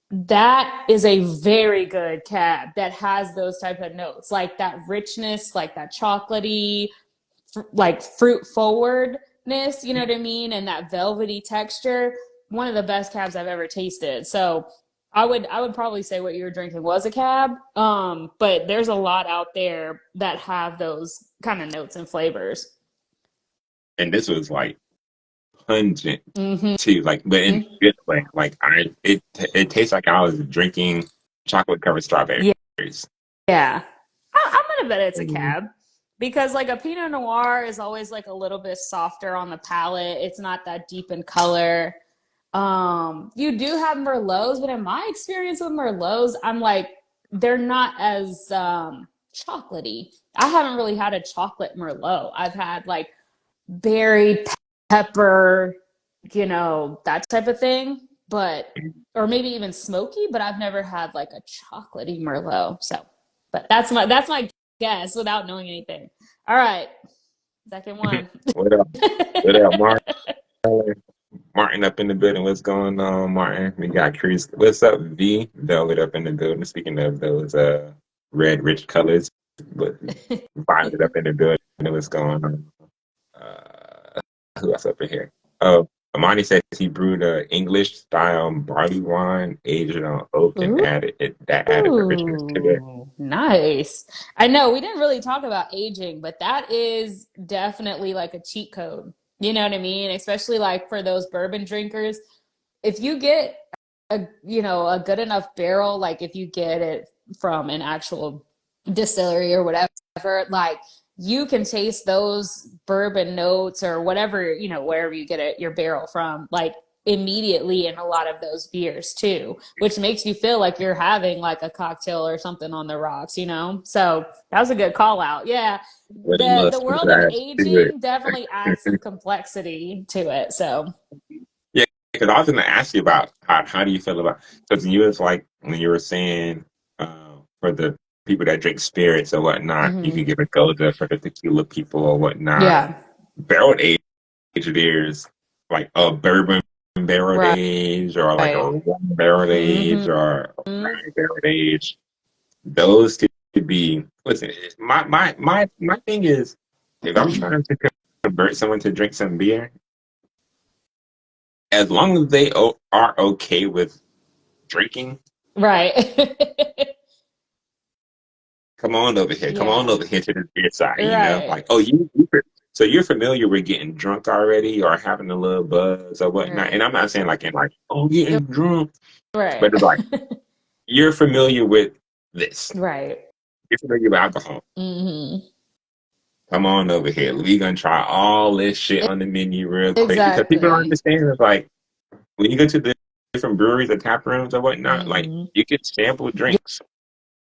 That is a very good cab that has those type of notes, like that richness, like that chocolatey, like fruit forwardness, you know what I mean? And that velvety texture. One of the best cabs I've ever tasted. So I would probably say what you were drinking was a cab. But there's a lot out there that have those kind of notes and flavors. And this was like pungent Mm-hmm. too, like but in a good way. Like it tastes like I was drinking chocolate covered Yeah. strawberries. Yeah. I'm gonna bet it's a Mhm. cab because like a Pinot Noir is always like a little bit softer on the palate. It's not that deep in color. You do have Merlots, but in my experience with Merlots, I'm like they're not as chocolatey. I haven't really had a chocolate Merlot. I've had like berry pepper, that type of thing, but or maybe even smoky, but I've never had like a chocolatey Merlot. So, but that's my guess without knowing anything. All right, second one. What up? What up, Mark? Martin up in the building. What's going on, Martin? We got Chris. What's up, V? Velvet up in the building. Speaking of those red rich colors, but Violet up in the building. What's going on? Uh, who else up in here? Oh. Amani says he brewed a English style barley wine aged on oak and added beverages to it. Ooh, nice. I know we didn't really talk about aging, but that is definitely like a cheat code. You know what I mean? Especially like for those bourbon drinkers. If you get a good enough barrel, like if you get it from an actual distillery or whatever, like you can taste those bourbon notes or whatever, wherever you get your barrel from, like immediately in a lot of those beers too, which makes you feel like you're having like a cocktail or something on the rocks. So that was a good call out. Yeah. With a The little world of spice to aging definitely adds some complexity to it. So Yeah, because I was going to ask you about how do you feel about because you was like when you were saying for the people that drink spirits or whatnot, you mhm. can give a goza for the tequila people or whatnot. Yeah. Barrel aged beers like a bourbon barrel Right. age or like a rum barrel age Hmm. or a rye barrel age. Those could be. Listen, my thing is if I'm trying to convert someone to drink some beer, as long as they are okay with drinking, Right. come on over here. Come on Yeah. over here to the beer side. Right. Like oh, so you're familiar with getting drunk already or having a little buzz or whatnot. And Right. I'm not saying like in like oh getting drunk, Right. but it's like you're familiar with this. Right. You're familiar with alcohol. Hmm. Come on over here. We gonna try all this shit on the menu real quick because people don't Exactly. understand. It's like when you go to the different breweries or tap rooms or whatnot, like Hmm. you can sample drinks.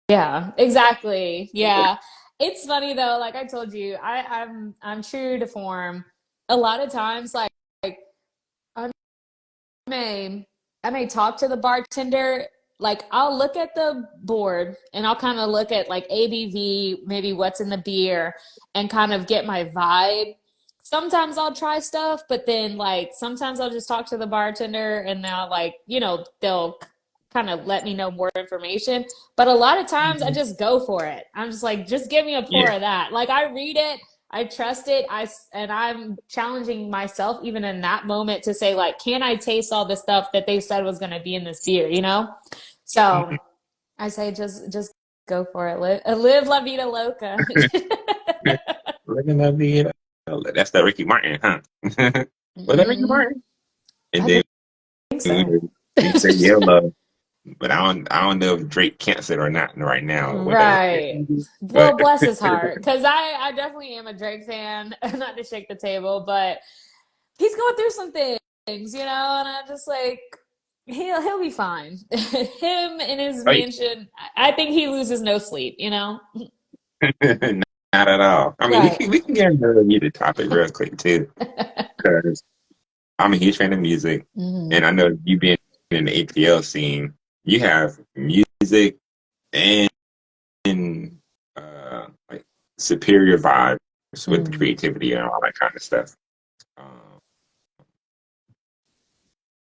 Yeah, exactly. Yeah. It's funny though, like I told you, I'm true to form. A lot of times, like I may I may talk to the bartender. Like I'll look at the board and I'll kind of look at like ABV, maybe what's in the beer, and kind of get my vibe. Sometimes I'll try stuff, but then like sometimes I'll just talk to the bartender and they'll like, they'll kind of let me know more information. But a lot of times I Mhm. just go for it. I'm just like, just give me a pour Yeah, of that. Like I read it, I trust it. And I'm challenging myself even in that moment to say like, can I taste all the stuff that they said was going to be in this beer? So I say just go for it. Live la vida loca. living la vida. That's the Ricky Martin, huh? Was that Ricky Hmm. Martin? And I then think we so. we say yellow, but I don't know if Drake can't it or not right now or whatever. Right. But Well, bless his heart, because I definitely am a Drake fan. Not to shake the table, but he's going through some things, and I just like he'll be fine. Him in his oh, yeah. mansion, I think he loses no sleep. Not at all. I mean, we Right. can we can get into the music topic real quick too, because I'm a huge fan of music, Hmm. and I know you being in the ATL scene, you have music and like superior vibes with the Hmm. creativity and all that kind of stuff. Um,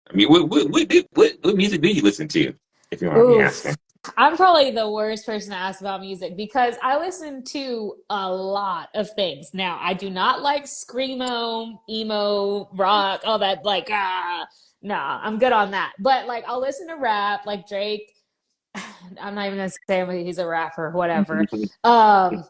I mean, what music do you listen to, if you want me Oof. asking? I'm probably the worst person to ask about music because I listen to a lot of things. Now, I do not like screamo, emo, rock, all that. Like, nah, I'm good on that. But like, I'll listen to rap, like Drake. I'm not even gonna say he's a rapper, whatever. Um,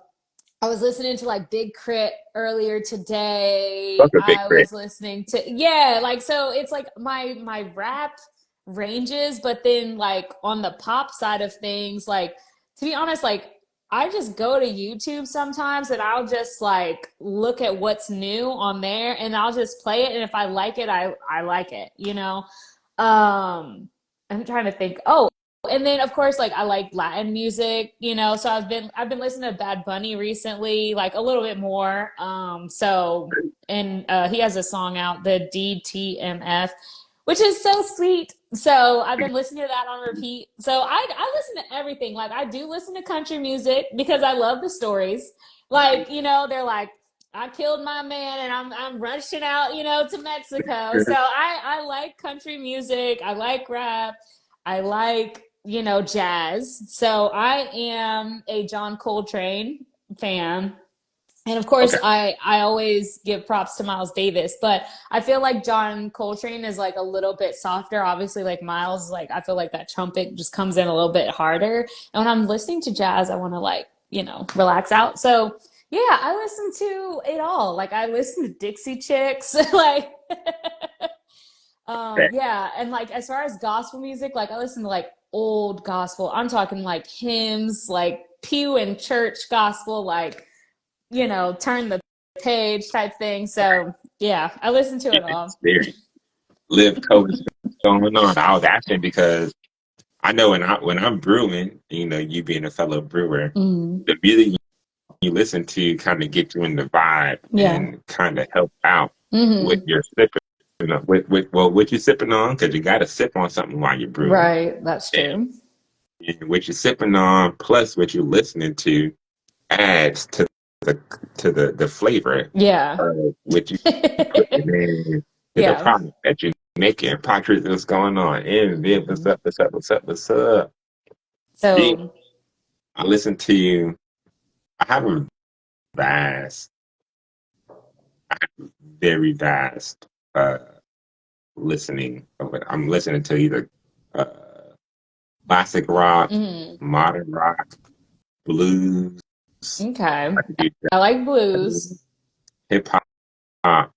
I was listening to like Big Crit earlier today. Fuck a big I crit. was listening to yeah, like so it's like my rap ranges, but then like on the pop side of things, like to be honest, like I just go to YouTube sometimes and I'll just like look at what's new on there and I'll just play it and if I like it, I like it. Um I'm trying to think. Oh, and then of course like I like Latin music, so I've been listening to Bad Bunny recently, like a little bit more. So and he has a song out, the DTMF, which is so sweet. So I've been listening to that on repeat. So I listen to everything. Like I do listen to country music because I love the stories. Like, they're like, I killed my man and I'm rushing out, to Mexico. So I like country music. I like rap. I like, jazz. So I am a John Coltrane fan. And of course, Okay. I always give props to Miles Davis, but I feel like John Coltrane is like a little bit softer. Obviously, like Miles, like I feel like that trumpet just comes in a little bit harder. And when I'm listening to jazz, I want to like, relax out. So yeah, I listen to it all. Like I listen to Dixie Chicks, like Okay. yeah, and like as far as gospel music, like I listen to like old gospel. I'm talking like hymns, like pew and church gospel, like turn the page type thing. So yeah, I listen to it all. Yes, there. Live code is going on. I was asking because I know when I'm brewing, you being a fellow brewer, Mm, the music you listen to kind of get you in the vibe yeah. and kind of help out with Hmm. your sipping. What you sipping on? Because you got to sip on something while you're brewing, Right, that's and, true. and what you're sipping on plus what you're listening to adds the the flavor Yeah. of what you putting in to the Yeah. product that you're making. Patrick, what's going on? And Viv, what's Mhm. up? What's up? What's up? What's up? Me, So, I listen to. I have a vast, very vast listening of it. I'm listening to either uh, classic rock, mhm. modern rock, blues. Okay. I could do I like blues. hip hop,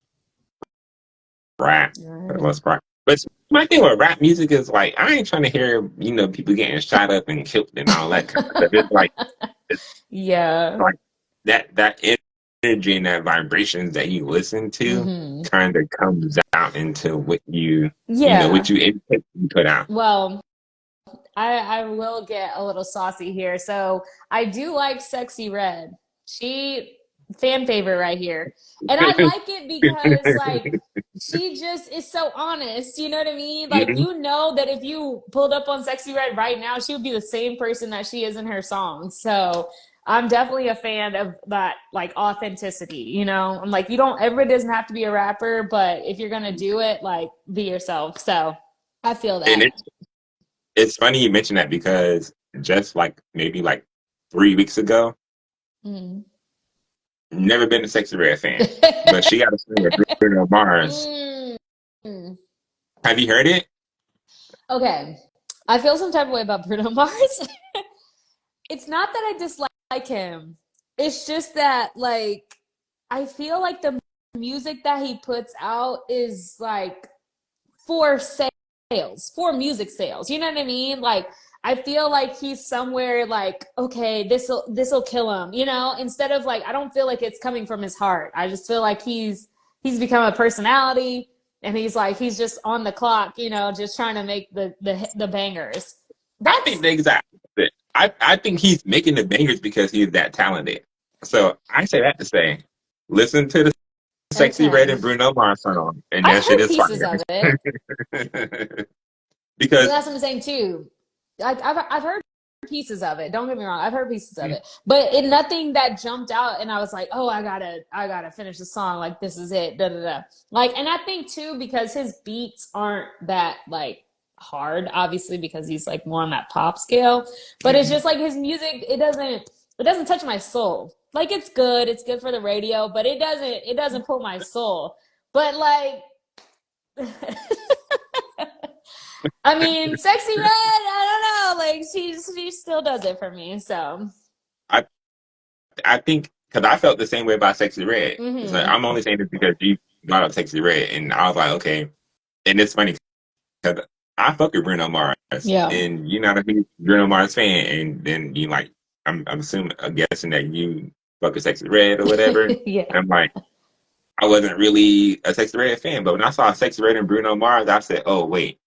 rap for the Right. most part. But my thing with rap music is like I ain't trying to hear people getting shot up and killed and all that kind of stuff. It's Yeah. like that energy and that vibrations that you listen to Hmm. kind of comes out into what Yeah. what you put out. Well, I will get a little saucy here. So I do like Sexy Red. She fan favorite right here. And I like it because like she just is so honest. You know what I mean? Like Mhm. you know that if you pulled up on Sexy Red right now, she would be the same person that she is in her songs. So I'm definitely a fan of that like authenticity, I'm like everybody doesn't have to be a rapper, but if you're gonna do it, like be yourself. So I feel And that. it's funny you mention that because just like maybe like 3 weeks ago, Mm. never been a Sexy Red fan, but she got a song with Bruno Mars. Mm. Mm. Have you heard it? Okay. I feel some type of way about Bruno Mars. It's not that I dislike him. It's just that like I feel like the music that he puts out is like for sales, for music sales. You know what I mean? Like I feel like he's somewhere like, okay, this'll kill him, instead of like I don't feel like it's coming from his heart. I just feel like he's become a personality and he's just on the clock, just trying to make the bangers. I think That's the exact opposite. I think he's making the bangers because he's that talented. So I say that to say, listen to the Sexy Red okay. and Bruno Mars song, and I've that shit heard is pieces fire. of it. So Because that's what I'm saying too. I've heard pieces of it. Don't get me wrong. I've heard pieces of it, but nothing that jumped out and I was like, oh, I gotta finish the song. Like this is it. Da da da. Like, and I think too because his beats aren't that like hard, obviously because he's like more on that pop scale. But it's just like his music. It doesn't touch my soul. Like it's good. It's good for the radio, but it doesn't pull my soul. But like. I mean, Sexy Red, I don't know. Like she still does it for me. So, I I think because I felt the same way about Sexy Red. It's like hmm. I'm only saying this because you brought up Sexy Red, and I was like, okay. And it's funny because I fuck with Bruno Mars, Yeah. and you're not a big Bruno Mars fan, and then you like, I'm assuming, I'm guessing that you fuck with Sexy Red or whatever. And Yeah. I'm like, I wasn't really a Sexy Red fan, but when I saw Sexy Red and Bruno Mars, I said, oh wait,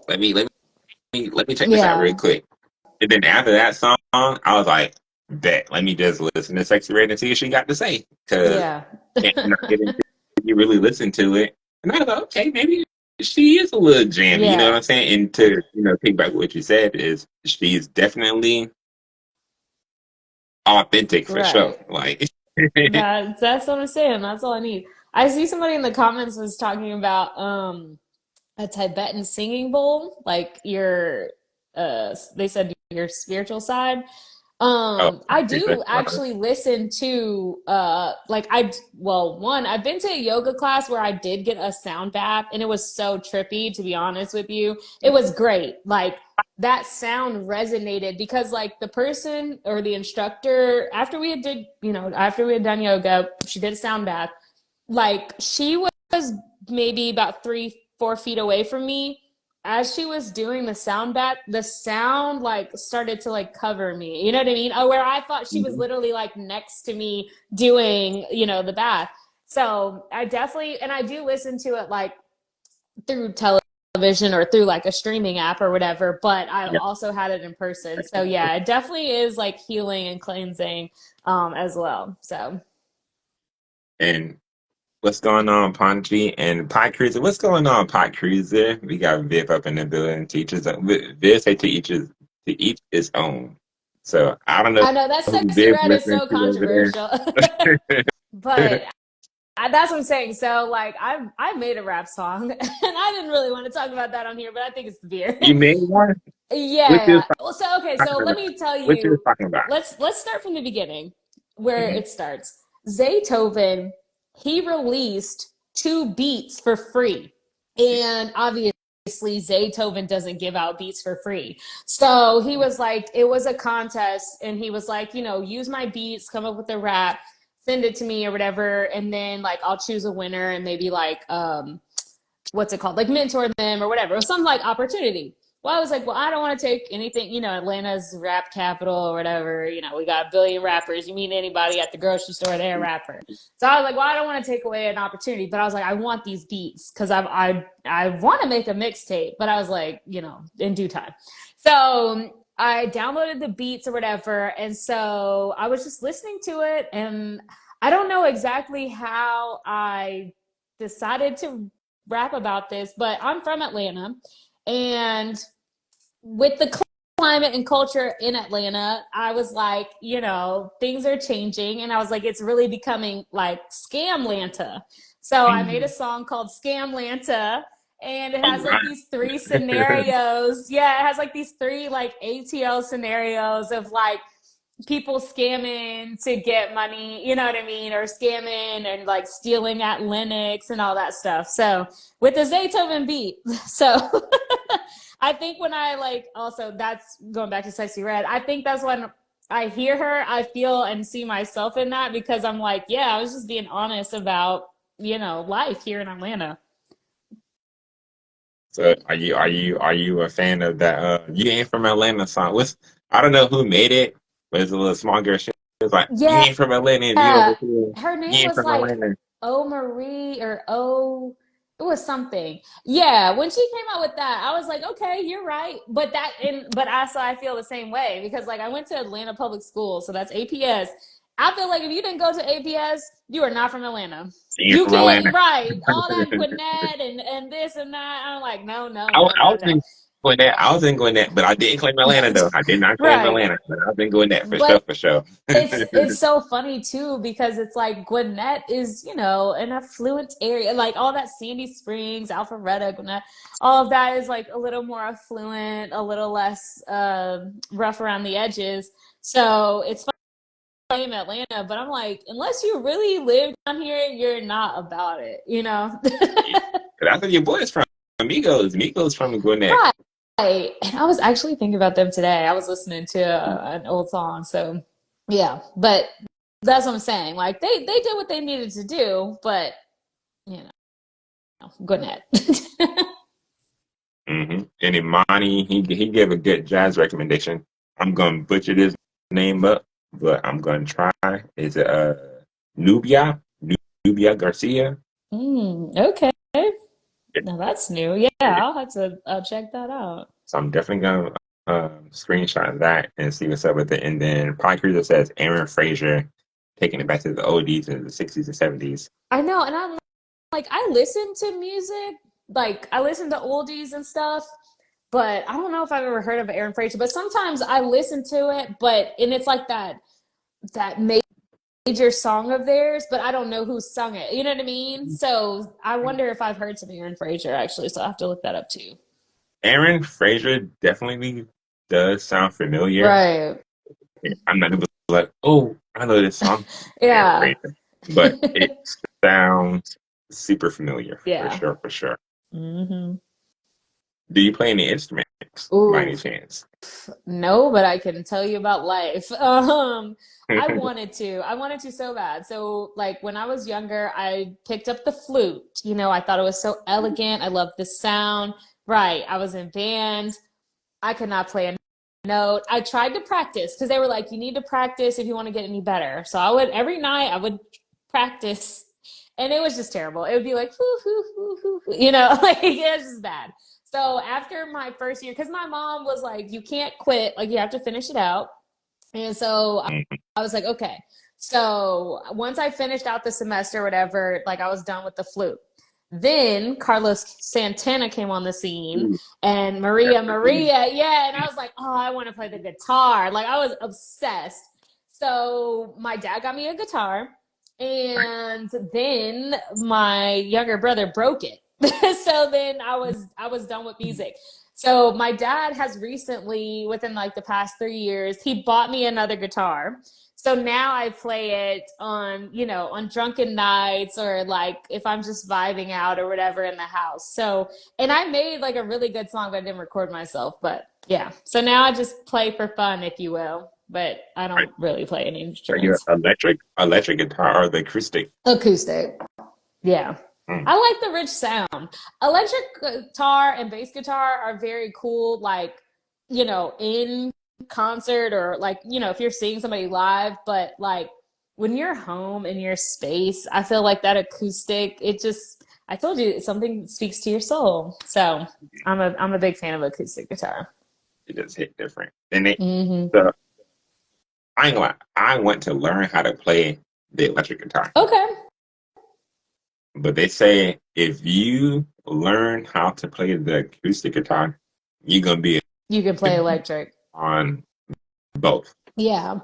let me check this out real Yeah. quick. And then after that song, I was like, bet, let me just listen to Sexy Red and see what she got to say. Because Yeah. can't not get into it. You really listen to it. And I thought, okay, maybe she is a little jammy, you know what Yeah. I'm saying? And to, take back what you said is she's definitely authentic for sure. Right. Like, That's what I'm saying. That's all I need. I see somebody in the comments was talking about a Tibetan singing bowl, like your they said your spiritual side. Oh, I Teresa. do actually listen to one, I've been to a yoga class where I did get a sound bath and it was so trippy, to be honest with you. It was great. Like that sound resonated because like the person or the instructor, after we had done yoga, she did a sound bath. Like she was maybe about 3, 4 feet away from me. As she was doing the sound bath, the sound like started to like cover me. You know what I mean? Oh, where I thought she was Mhm. literally like next to me doing, the bath. So I definitely, and I do listen to it like through television or through like a streaming app or whatever, but I've Yeah. also had it in person. So yeah, it definitely is like healing and cleansing as well. So And what's going on, Ponchi and Pod Cruiser? What's going on, Pod Cruiser? We got Viv up in the building. Teachers, Viv say to each his own. So I don't know I know that who sexy Viv red is listening so to over controversial. there. But that's what I'm saying. So like I made a rap song and I didn't really want to talk about that on here, but I think it's the beer. You made one? What you was Yeah. Well, so okay, so talking let about? me tell What you was you, talking about? let's start from the beginning where Hmm. it starts. Zaytoven, he released 2 beats for free. And obviously Zaytoven doesn't give out beats for free. So he was like, it was a contest, and he was like, use my beats, come up with a rap, send it to me or whatever, and then like I'll choose a winner and maybe like what's it called? Like mentor them or whatever. It was some like opportunity. Well, I was like, well, I don't want to take anything, Atlanta's rap capital or whatever. We got a billion rappers. You meet anybody at the grocery store, they're a rapper. So I was like, well, I don't want to take away an opportunity, but I was like, I want these beats because I want to make a mixtape, but I was like, in due time. So I downloaded the beats or whatever, and so I was just listening to it, and I don't know exactly how I decided to rap about this, but I'm from Atlanta, and with the climate and culture in Atlanta, I was like, things are changing, and I was like, it's really becoming like Scamlanta. So I made a Hmm. song called Scamlanta, and it All has like these three right. scenarios. Yeah, it has like these three like ATL scenarios of like people scamming to get money, you know what I mean, or scamming and like stealing at Linux and all that stuff. So with the Zaytoven beat, so I think when I like also that's going back to Sexy Red. I think that's when I hear her, I feel and see myself in that because I'm like, yeah, I was just being honest about life here in Atlanta. So are you a fan of that You Ain't From Atlanta song? I don't know who made it, but it's a little small girl shit. It's like you Yeah, ain't from Atlanta if you over her here. You name ain't was from like Atlanta. O Marie or O. It was something. Yeah, when she came out with that, I was like, okay, you're right. But also I feel the same way because like I went to Atlanta Public School, so that's APS. I feel like if you didn't go to APS, you are not from Atlanta. You ain't You from can't Atlanta. right all that Gwinnett and this and that. I'm like, no, no, I, no, I no, was no. in Gwinnett. I was in Gwinnett, but I didn't claim Atlanta though. I did not claim Right. Atlanta, but I was in Gwinnett for sure, But for sure. it's so funny too because it's like Gwinnett is an affluent area, like all that Sandy Springs, Alpharetta, Gwinnett, all of that is like a little more affluent, a little less rough around the edges. So it's funny in Atlanta, but I'm like, unless you really live down here, you're not about it. That's where your boy's from. Amigos. Amigos from Gwinnett. Right. And I was actually thinking about them today. I was listening to an old song, so yeah. But that's what I'm saying. Like they did what they needed to do, but you good net. And Imani, he gave a good jazz recommendation. I'm gonna butcher this name up, but I'm gonna try. Is it Nubia? Nubia Garcia? Okay. Now that's new. Yeah, I'll have to check that out. So I'm definitely gonna screenshot that and see what's up with it. And then Pie Cruiser says Aaron Frazier taking it back to the oldies in the 60s and 70s. I know, and I'm like, I listen to music, like I listen to oldies and stuff, but I don't know if I've ever heard of Aaron Fraser. But sometimes I listen to it, and it's like that major song of theirs, but I don't know who sung it. You know what I mean? So I wonder if I've heard some Aaron Fraser actually. So I have to look that up too. Aaron Frazier definitely does sound familiar. Right. I'm not gonna be like, oh, I know this song. Yeah, Yeah. great. But it sounds super familiar for Yeah. sure, for sure. Hmm. Do you play any instruments by Ooh, any chance? no, but I can tell you about life. I wanted to so bad. So, like when I was younger, I picked up the flute. You know, I thought it was so elegant. I loved the sound. Right. I was in band. I could not play a note. I tried to practice because they were like, you need to practice if you want to get any better. So I would every night I would practice, and it was just terrible. It would be like, hoo, hoo, hoo, hoo, hoo, like it was just bad. So after my first year, because my mom was like, you can't quit, like you have to finish it out. And so I was like, okay. So once I finished out the semester, whatever, like I was done with the flute. Then Carlos Santana came on the scene Ooh, and yeah. And I was like, oh, I want to play the guitar. Like I was obsessed. So my dad got me a guitar, and then my younger brother broke it. So then I was done with music. So my dad has recently, within like the past 3 years, he bought me another guitar. So now I play it on, on drunken nights, or like if I'm just vibing out or whatever in the house. So, and I made like a really good song, but I didn't record myself. But yeah, so now I just play for fun, if you will. But I are, don't really play any are you instruments. electric guitar or the acoustic? Acoustic. Yeah. Mm. I like the rich sound. Electric guitar and bass guitar are very cool, like, in concert, or like, if you're seeing somebody live, but like when you're home in your space, I feel like that acoustic, I told you, something speaks to your soul. So I'm a big fan of acoustic guitar. It just hit different. And it, Hmm. the I ain't gonna lie, I want to learn how to play the electric guitar. Okay. But they say if you learn how to play the acoustic guitar, you're gonna be You can play electric. on both. Yeah.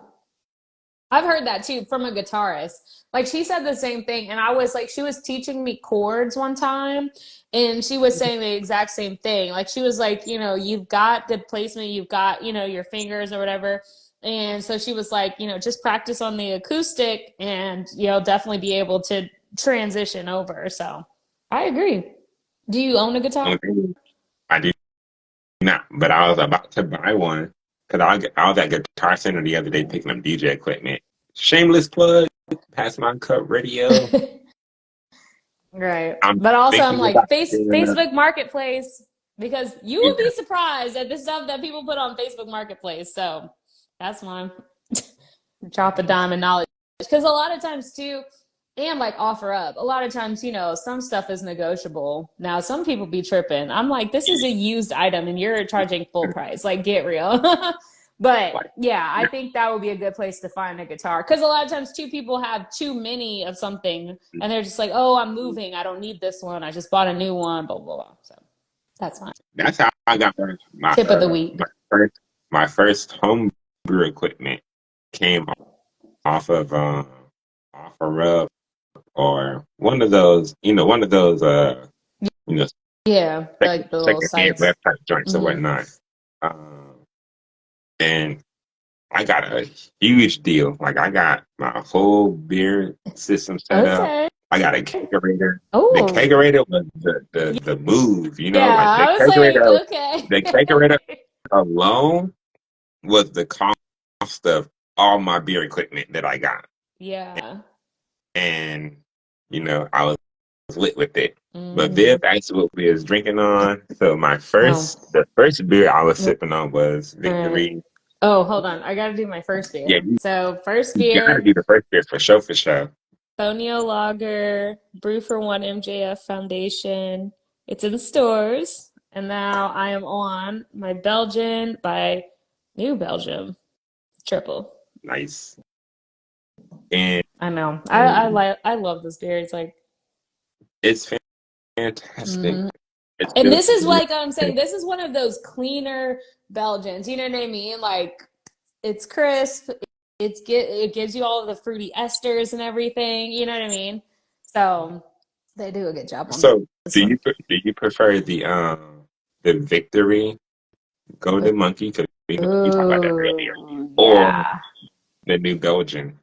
I've heard that too from a guitarist. Like she said the same thing, and I was like, she was teaching me chords one time, and she was saying the exact same thing. Like she was like, you've got the placement, you've got, your fingers or whatever. And so she was like, just practice on the acoustic, and you'll definitely be able to transition over. So I agree. Do you own a guitar? Only thing I do not, but I was about to buy one because I was at Guitar Center the other day picking up DJ equipment. Shameless plug, Pass My Cup Radio. Right. I'm But also I'm thinking like about doing Facebook Marketplace, because you you would be surprised at the stuff that people put on Facebook Marketplace. So that's one. Drop a dime of knowledge. Because a lot of times too, and like offer up, a lot of times, some stuff is negotiable. Now some people be tripping. I'm like, this is a used item and you're charging full price. Like get real. But like yeah, I think that would be a good place to find a guitar. Because a lot of times two people have too many of something, and they're just like, oh, I'm moving. I don't need this one. I just bought a new one, blah, blah, blah. So that's fine. that's how I got Tip of the week. my first home brew equipment came off of OfferUp or one of those you know Yeah, like the little second hand sites. website joints or Hmm. whatnot. Um, and I got a huge deal. Like I got my whole beer system set up. Okay. I got a kegerator. The Oh, kegerator was the move, like yeah. I was like, the okay. kegerator alone was the cost of all my beer equipment that I got. Yeah. And I was lit with it. But Hmm. Viv asked what we was drinking on. So Oh, the first beer I was all sipping on was right. Victory. Oh, hold on. I got to do my first Yeah, beer. So, first you gotta beer, do the first beer for sure, for sure. Bonio Lager, Brew for One MJF Foundation. It's in stores. And now I am on my Belgian by New Belgium triple. Nice. And I know. I love this beer. It's like, it's fantastic. mhm. It's And built this is to like I'm saying, this is one of those cleaner Belgians. You know what I mean? Like it's crisp. It gives you all of the fruity esters and everything. You know what I mean? So they do a good job on so this one. do you prefer the Victory Golden Monkey to we talked about that earlier. Ooh, Or yeah. the new Belgian.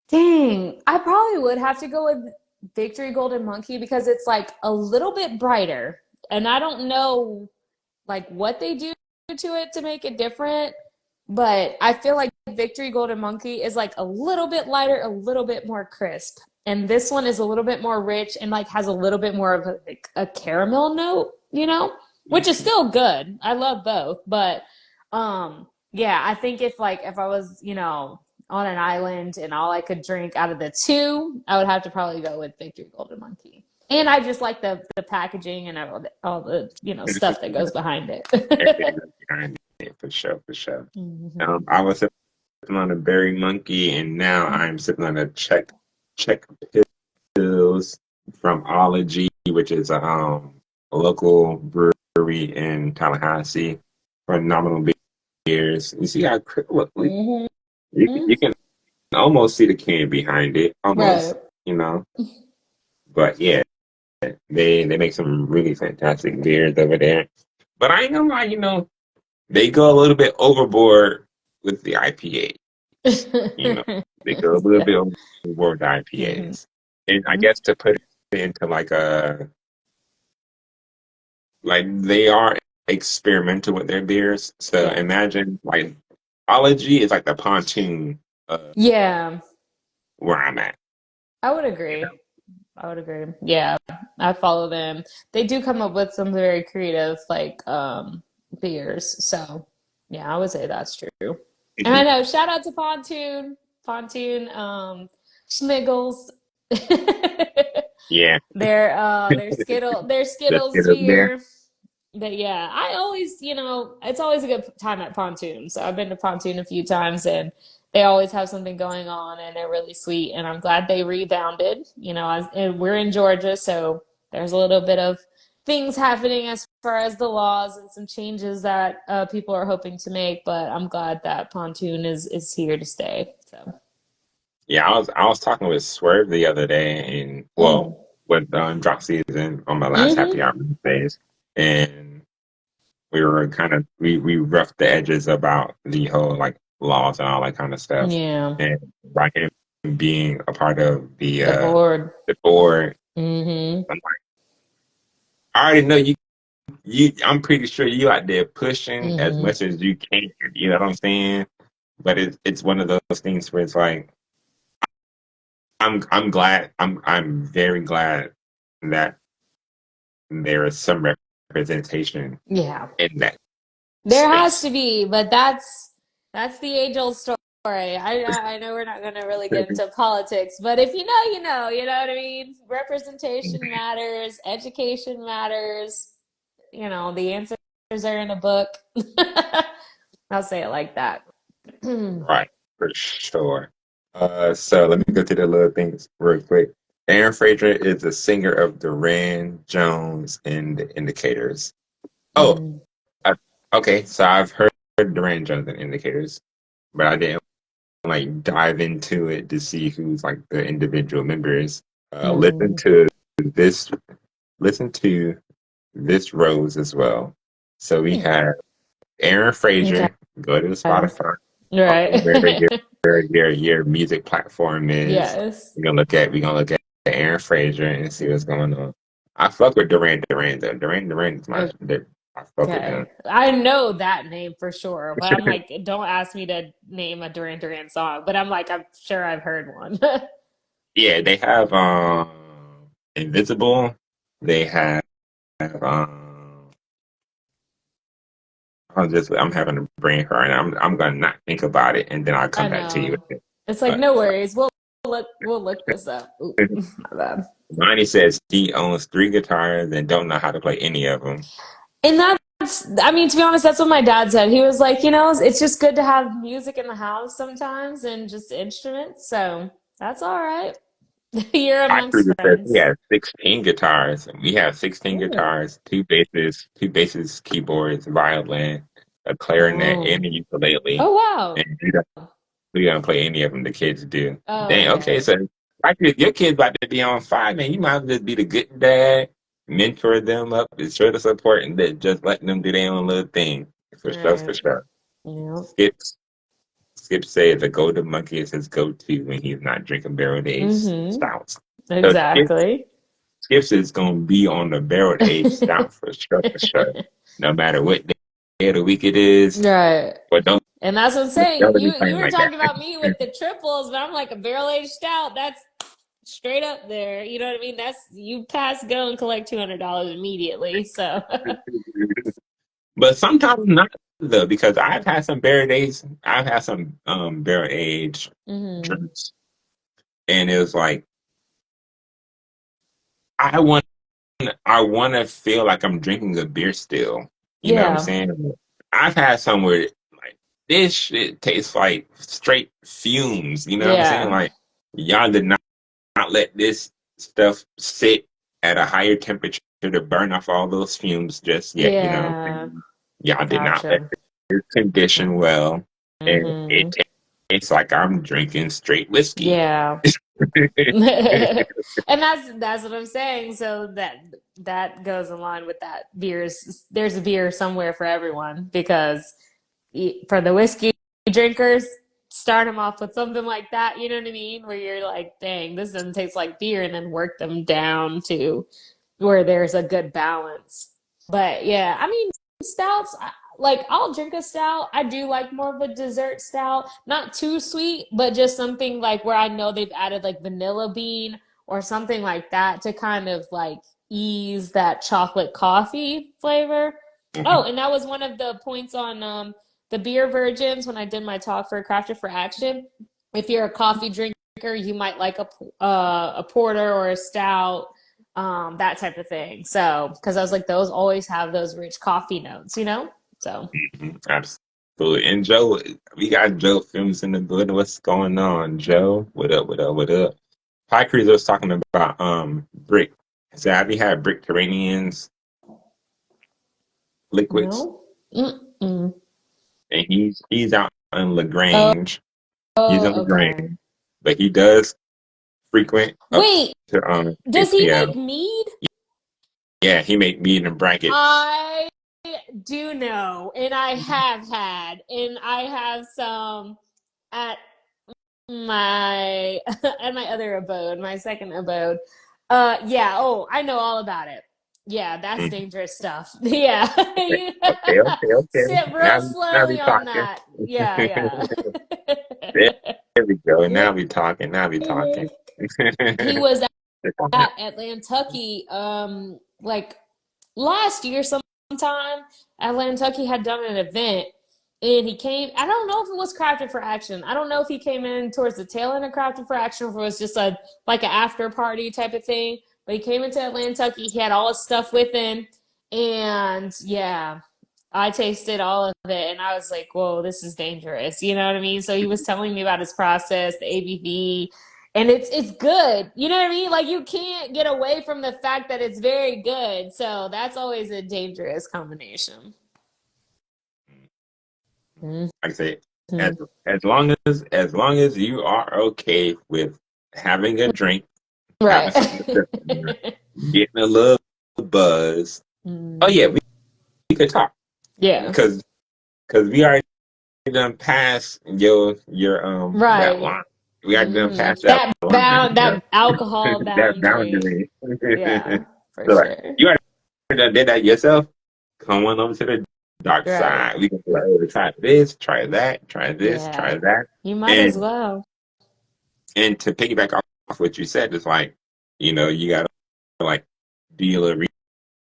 Dang, I probably would have to go with Victory Golden Monkey because it's like a little bit brighter. And I don't know like what they do to it to make it different, but I feel like Victory Golden Monkey is like a little bit lighter, a little bit more crisp. And this one is a little bit more rich and like has a little bit more of a caramel note, which is still good. I love both, but yeah, I think if I was, on an island and all I could drink out of the two, I would have to probably go with Victory Golden Monkey. And I just like the packaging and all the stuff that goes behind Everything it. that's behind it, for sure, for sure. Mhm. I was sipping on a berry monkey, and now I'm sipping on a check pills from Ology, which is a local brewery in Tallahassee. Phenomenal beers. You see how Mhm. you can almost see the can behind it, Right. almost, you know. But yeah, they make some really fantastic beers over there. But I ain't gonna lie, they go a little bit overboard with the IPA. You know, they go a little bit overboard with the Mhm. IPAs, and I guess to put it into like they are experimental with their beers. So Yeah. imagine like Ology is like the pontoon Yeah, where I'm at. I would You agree. I would agree. Yeah, I follow them. They do come up with some very creative beers. So yeah, I would say that's true. And I know? know, shout out to Pontoon, Schmiggles. Yeah, Their let's Skittles get up there. beer. But yeah, I always, it's always a good time at Pontoon. So I've been to Pontoon a few times and they always have something going on and they're really sweet. And I'm glad they rebounded, and we're in Georgia, so there's a little bit of things happening as far as the laws and some changes that people are hoping to make. But I'm glad that Pontoon is here to stay. So, Yeah, I was talking with Swerve the other day, and mm. well, with drop season on my last Hmm. happy hour days, and we were we roughed the edges about the whole like laws and all that kind of stuff, Yeah, and by him being a part of the board. the board, Hmm. I'm like, I already know you. I'm pretty sure you out there pushing as Hmm. much as you can. You know what I'm saying? But it's one of those things where it's like. I'm glad. I'm very glad that there is some representation Yeah. in that There has space. to be, but that's the age-old story. I know we're not going to really get into politics, but if you know, you know what I mean? Representation matters, education matters. The answers are in a book. I'll say it like that. Right, for sure. So let me go through the little things real quick. Aaron Frazier is the singer of Duran Jones and the Indicators. Oh, Mm, I, okay. So I've heard Duran Jones and Indicators, but I didn't like dive into it to see who's like the individual members. mm, This. Listen to this rose as well. So we mm. have Aaron Okay. Frazier. Go to Spotify, wherever Right. your music platform is. Yes. We're gonna look at Aaron Frazier and see what's going on. I fuck with Duran Duran though. Duran Duran is I fuck with them. Okay. I know that name for sure, but I'm like, don't ask me to name a Duran Duran song, but I'm like, I'm sure I've heard one. Yeah, they have Invisible. They have um I'm having a brain fart and I'm gonna not think about it and then I'll come I back to you know. with it. It's like, But no worries. We'll look this up. Ooh, my bad. Bonnie says he owns three guitars and don't know how to play any of them. And I mean, to be honest, that's what my dad said. He was like, it's just good to have music in the house sometimes and just instruments. So that's all right. You're My amongst crew says he friends. has 16 guitars. We have 16 Ooh. guitars, two basses, keyboards, violin, a clarinet, and Oh. a ukulele. Oh, wow. And we don't play any of them. The kids do. Oh, Dang. Okay, okay. so your kid's about to be on fire, man. You might as well just be the good dad, mentor them up, and show the support, and then just letting them do their own little thing. For sure, for Right. sure. Yep. Skip said the golden monkey is his go-to when he's not drinking barrel aged Mm-hmm. stouts. So Exactly. Skips is gonna be on the barrel aged stout for sure, no matter what day of the week it is. Right. But And that's what I'm don't saying. let me You claim were like that. talking about me with the triples, but I'm like a barrel aged stout. That's straight up there. You know what I mean? That's you pass go and collect $200 immediately. So But sometimes not though, because I've had some barrel aged hmm drinks, and it was like I want I want to feel like I'm drinking a beer still. You know what I'm yeah. saying? I've had some where like this shit tastes like straight fumes. You know what I'm saying? Yeah. Like y'all did not let this stuff sit at a higher temperature to burn off all those fumes just yet. You know what I'm Yeah. saying? Y'all did not let Gotcha. it condition well, and it hmm tastes like I'm drinking straight whiskey. Yeah. And that's what I'm saying. So that goes in line with that. There's a beer somewhere for everyone because for the whiskey drinkers, start them off with something like that. You know what I mean? Where you're like, dang, this doesn't taste like beer, and then work them down to where there's a good balance. But yeah, I mean, stouts, like I'll drink a stout. I do like more of a dessert stout, not too sweet, but just something like where I know they've added like vanilla bean or something like that to kind of like ease that chocolate coffee flavor. Oh, Mhm. and that was one of the points on the beer virgins when I did my talk for Crafted for Action. If you're a coffee drinker, you might like a porter or a stout, that type of thing. So, because I was like, those always have those rich coffee notes, you know? So, Absolutely. And Joe, we got Joe Films in the building. What's going on, Joe? What up? What up? What up? Pie Cruiser was talking about Brick. So have you had Brick Terranians liquids? no. Mm-mm. And he's out in Oh, LaGrange. He's in okay. LaGrange, but he does frequent up Wait, to does he make ATL. mead? Yeah, he made meat and brackets. I do know, and I have had, and I have some at my at my other abode, my second abode. Yeah, oh, I know all about it. Yeah, that's Mhm. dangerous stuff. Yeah. Okay, You okay. sit real Now we slowly on talking. that. Yeah, There, yeah. there we go. Now Yep. we talking. Now we talking. He was at Atlantucky like last year sometime. Atlantucky had done an event and he came. I don't know if it was Crafted for Action. I don't know if he came in towards the tail end of Crafted for Action or if it was just a like an after party type of thing. But he came into Atlantucky. He had all his stuff with him, and yeah, I tasted all of it, and I was like, "Whoa, this is dangerous." You know what I mean? So he was telling me about his process, the ABV, and it's good. You know what I mean? Like you can't get away from the fact that it's very good. So that's always a dangerous combination. Like I say, as Mhm. as long as you are okay with having a drink, having Right. something to sip on, getting a little buzz. Oh Mm. yeah, we could talk Yeah. because we already done past your that Right. line. We already done past that That line. You know? that alcohol That boundary. boundary. Yeah, for So like sure. you already done did that yourself. Come on over to the dark Right. side. We can like, oh, try this, try that, try this, try Yeah. that. You might as And well. to piggyback off what you said, it's like, you gotta like do your little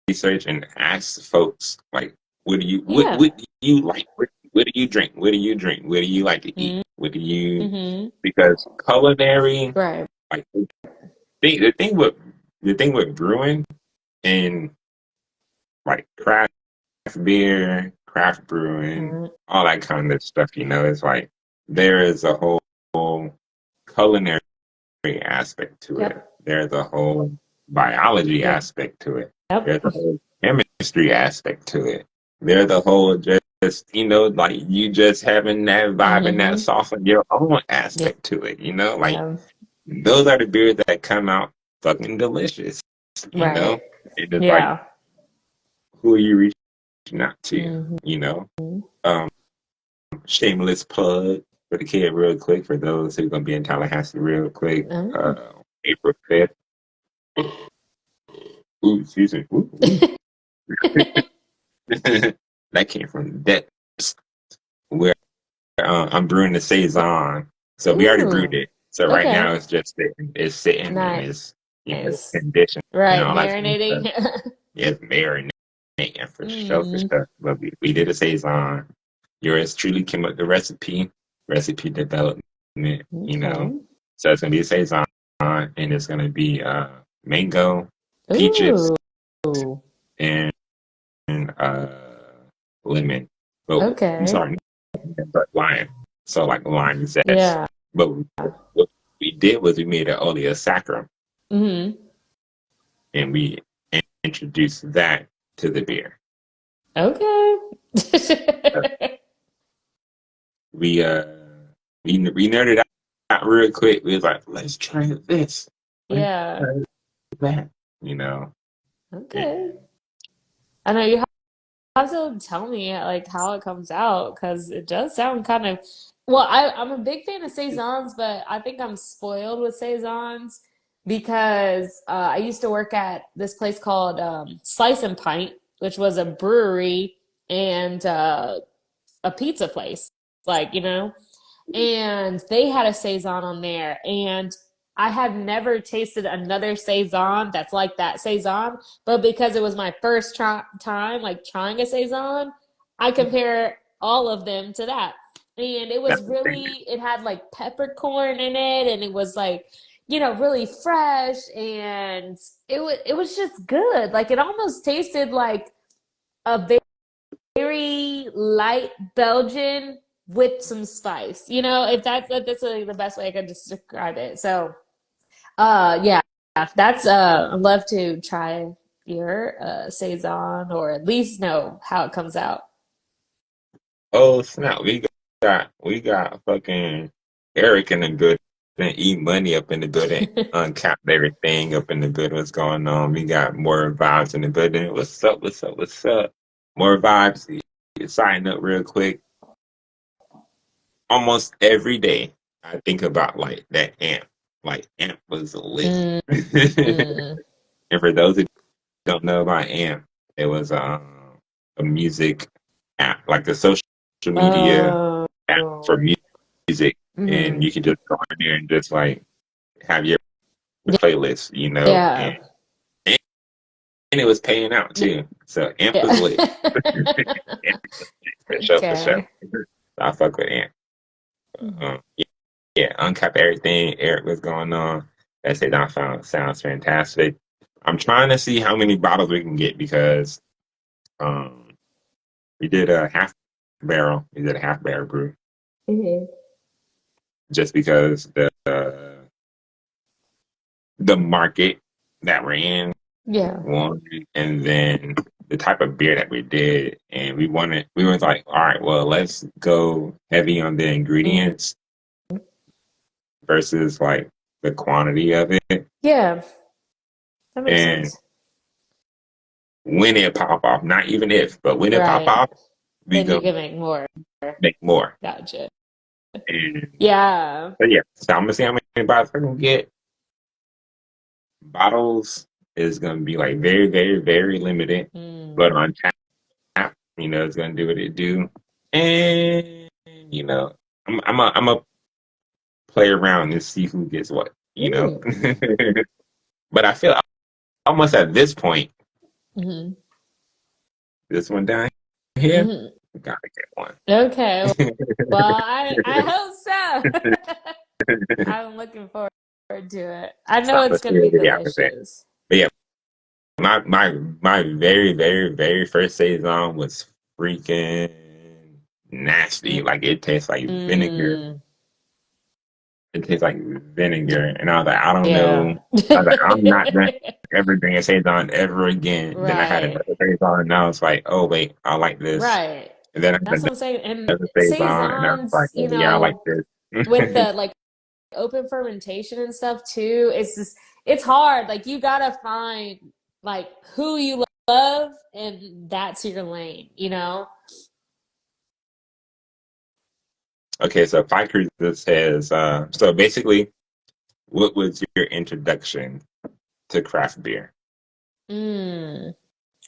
research and ask folks like, Yeah. what do you like? What do you drink? What do you drink? What do you like to eat? What do you Mm-hmm. because culinary Right. like the thing with brewing and like craft beer, craft brewing, Mhm. all that kind of stuff, it's like there is a whole culinary aspect to it. Yep. There's a whole biology Yep. aspect to it. Yep. There's a whole chemistry aspect to it. There's a whole just like you just having that vibe and that Mm-hmm. sauce on your own Yeah. aspect to it. Like those are the beers that come out fucking delicious. You Right. know, and it's like Yeah. who are you reaching out to? Mm-hmm. You know, um, shameless plug for the kid real quick for those who are gonna be in Tallahassee real quick. Oh. April 5th. Ooh, excuse me. Ooh, ooh. That came from the depths where I'm brewing the saison. So we already brewed Ooh. it. So right now Okay. it's sitting and Nice. it's conditioned and Right. all that kind of Marinating. stuff. It's marinating for sure, for Mm. sure. But we did a saison. Yours truly came up with the recipe development, you know. Okay. So it's gonna be a saison and it's gonna be mango, peaches, Ooh. and uh lemon. But I'm Okay. sorry, but lime. So like lime zest. Yeah. But what we did was we made an olea saccharum Hmm. and we introduced that to the beer. Okay. Uh, We uh we nerded out real quick. We was like, let's try this. Let's Yeah. try that. You know. Okay. And I know you have to tell me like how it comes out because it does sound kind of well, I'm a big fan of saisons, but I think I'm spoiled with saisons because I used to work at this place called Slice and Pint, which was a brewery and a pizza place, like and they had a saison on there, and I had never tasted another saison that's like that saison, but because it was my first time like trying a saison, I compare all of them to that. And it was that's the thing. really, it had like peppercorn in it, and it was like, really fresh, and it was just good. Like it almost tasted like a very light Belgian with some spice. If that's like the best way I could describe it. So, yeah, that's I'd love to try your saison or at least know how it comes out. Oh snap! We got fucking Eric in the good and E Money up in the building. Uncapped everything up in the building. What's going on? We got more vibes in the building. What's up? What's up? What's up? More vibes. You sign up real quick. Almost every day, I think about like that amp. Like amp was lit. Mm, And mm. for those who don't know about amp, it was a music app, like a social media Oh, app for music, and mhm. you can just go in there and just like have your playlist, Yeah, and it was paying out too. So amp was yeah. lit. Amp was lit, for sure, for sure. Okay. I fuck with amp. Yeah, uncap everything. Eric was going on. That said, I found sounds fantastic. I'm trying to see how many bottles we can get because um we did a half barrel. We did a half barrel brew Mhm. just because the market that we're in, Yeah. one, and then the type of beer that we did, and we were like, all right, well, let's go heavy on the Mhm. ingredients versus like the quantity of it, Yeah, that makes and sense. when it pop off, not even if, but when it pop Right. off, we Then you go can make more. make more. Gotcha. And Yeah. but yeah, so I'm gonna see how many bottles we're gonna get. Bottles is gonna be like very, very, very limited, Mm. but on tap, it's gonna do what it do. And I'm a play around and see who gets what. Mm. But I feel almost at this point, Hmm. this one down here, Hmm. we gotta get one. Okay. Well, I hope so. I'm looking forward to it. I know Stop it's us gonna here, be the opposite. delicious. But yeah, my very, very, very first saison was freaking nasty. Like it tastes like vinegar. Mm. It tastes like vinegar. And I was like, I don't Yeah. know. I was like, I'm not gonna ever drink a saison ever again. Then I had Right. another saison, and I was like, oh wait, I like this. Right. And then I That's had what I'm saying. And another saison, and I was like, saisons, oh yeah, I like this. with the like open fermentation and stuff too, it's hard. Like you gotta find like who you love and that's your lane. Okay, so Fight Cruiser says, so basically, what was your introduction to craft beer? Mm.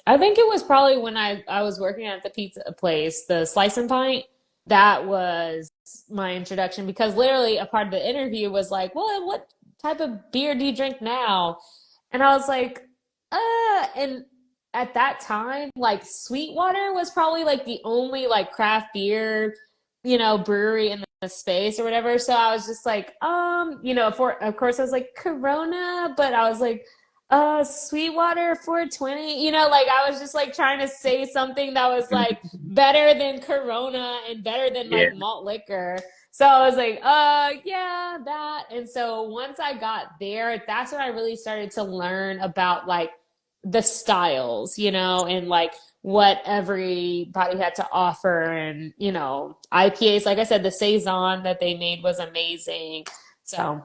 I think it was probably when I was working at the pizza place, the Slice and Pint. That was my introduction because literally a part of the interview was like, "Well, what type of beer do you drink now?" And I was like, and at that time, like Sweetwater was probably like the only like craft beer, brewery in the space or whatever. So I was just like, for of course I was like Corona, but I was like, Sweetwater 420, like I was just like trying to say something that was like better than Corona and better than Yeah. like malt liquor. So I was like, yeah, that. And so once I got there, that's when I really started to learn about like the styles, and like what everybody had to offer. And, IPAs, like I said, the Saison that they made was amazing. So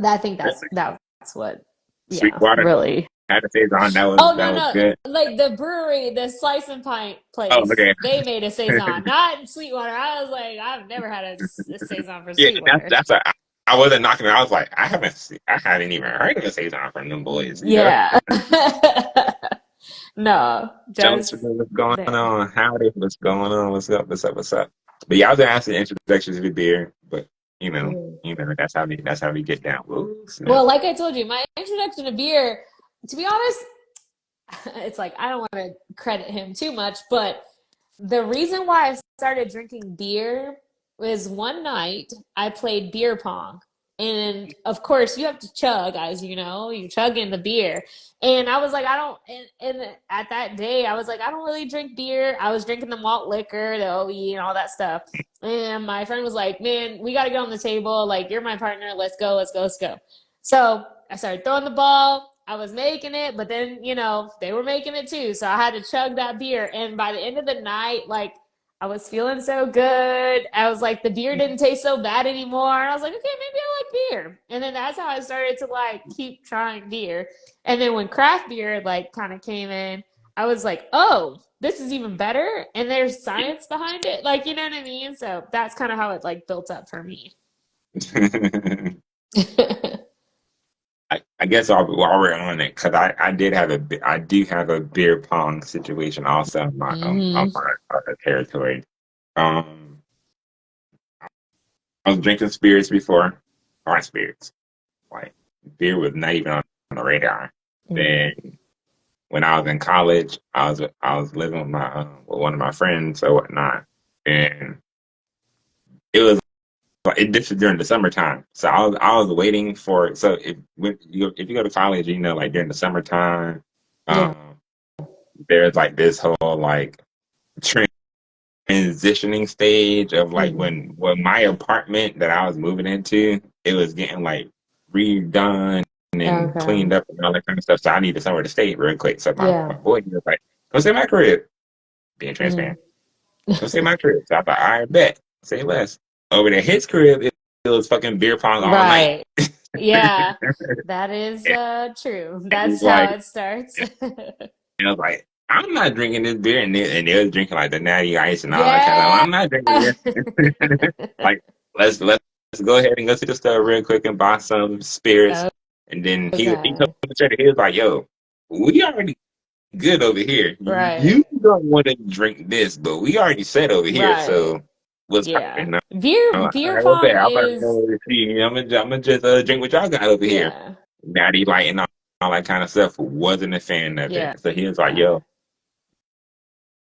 I think that's what, yeah, Sweetwater really. had to say on Oh, that no, was no. good. Like the brewery, the Slice and Pint Oh, place, okay. they made a Saison, not in Sweetwater. I was like, I've never had a Saison for Yeah, Sweetwater. I wasn't knocking it. I was like, I haven't even heard of a saison from them boys. Yeah. No, Jones, just what's going there. on? Howdy, what's going on? What's up? What's up? What's up? But yeah, I was gonna ask the introduction to the beer, but Mm. that's how we get down. Whoa, snap. Well, like I told you, my introduction to beer, to be honest, it's like I don't want to credit him too much, but the reason why I started drinking beer was one night I played beer pong. And of course, you have to chug, as you know, you chug in the beer. And I was like, I don't, and at that day, I was like, I don't really drink beer. I was drinking the malt liquor, the OE, and all that stuff. And my friend was like, man, we got to get on the table. Like, you're my partner. Let's go, let's go, let's go. So I started throwing the ball. I was making it, but then, they were making it too. So I had to chug that beer. And by the end of the night, like, I was feeling so good. I was like, the beer didn't taste so bad anymore. And I was like, okay, maybe I like beer. And then that's how I started to like keep trying beer. And then when craft beer like kind of came in, I was like, oh, this is even better. And there's science behind it. Like, you know what I mean? So that's kind of how it like built up for me. I guess while we're on it, because I do have a beer pong situation also on Hmm. my territory. Um, I was drinking spirits before, hard spirits. Like beer was not even on the radar. Mm. Then when I was in college, I was living with my with one of my friends or whatnot, and it was like this is during the summertime. So I was waiting for if you go to college, like during the summertime, Yeah. um, there's like this whole like transitioning stage of like Hmm. when my apartment that I was moving into, it was getting like redone and cleaned Okay. up and all that kind of stuff. So I needed somewhere to stay real quick. So my Yeah. boy he was like, "Go stay in my crib." Being Mm. transparent, "Go stay in my crib." So I thought, "I bet, say less." Over at his crib, it was fucking beer pong all night. Right. Yeah. That is And true. it was That's how like, it starts. and I was like, I'm not drinking this beer, and they was drinking like the natty ice and all that kind of. Yeah. I'm not drinking this. Like, let's go ahead and go to the store real quick and buy some spirits. And then he told Okay. the trader, he was like, "Yo, we already good over here. Right. You don't want to drink this, but we already said over here. Right. So what's Yeah. popping?" I'm Beer like, all beer right, what's pong that? I'm about to is go see. I'm gonna just drink what y'all got over here. yeah. Natty light and all that kind of stuff. Wasn't a fan of Yeah. it. So he was like, "Yo."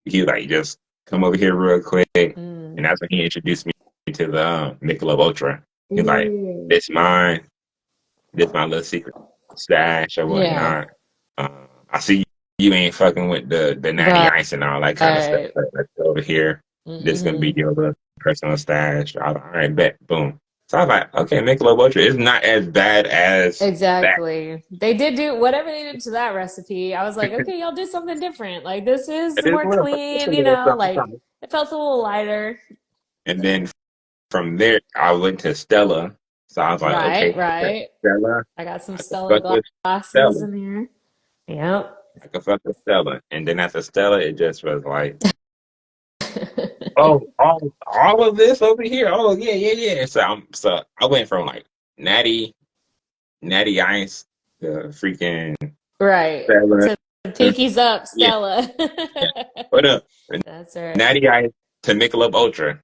He was like, just come over here real quick. And Mm. that's when he introduced me to the Michelob Ultra. He's like, Mm. this mine, this my little secret stash or Yeah. whatnot. I see you ain't fucking with the natty Right. ice and all that kind of stuff. But let's go over here. This is gonna be Mm-hmm. your little personal stash. I was like, all right, bet, boom. So I was like, okay, Michelob Ultra is not as bad as that. Exactly. They did do whatever they did to that recipe. I was like, okay, y'all did something different. Like this is It is more it's a clean, little something, like something. it felt a little lighter. And then from there, I went to Stella. So I was like, Right, okay, right. Stella. I got some I could Stella fuck with glasses Stella. in here. Yep. I could fuck with Stella. And then after Stella, it just was like, all of this over here. Oh yeah. So I went from like natty ice to freaking Right. Stella. To Pinkies Up, Yeah, Stella. what up? That's right. Natty ice to Michelob Ultra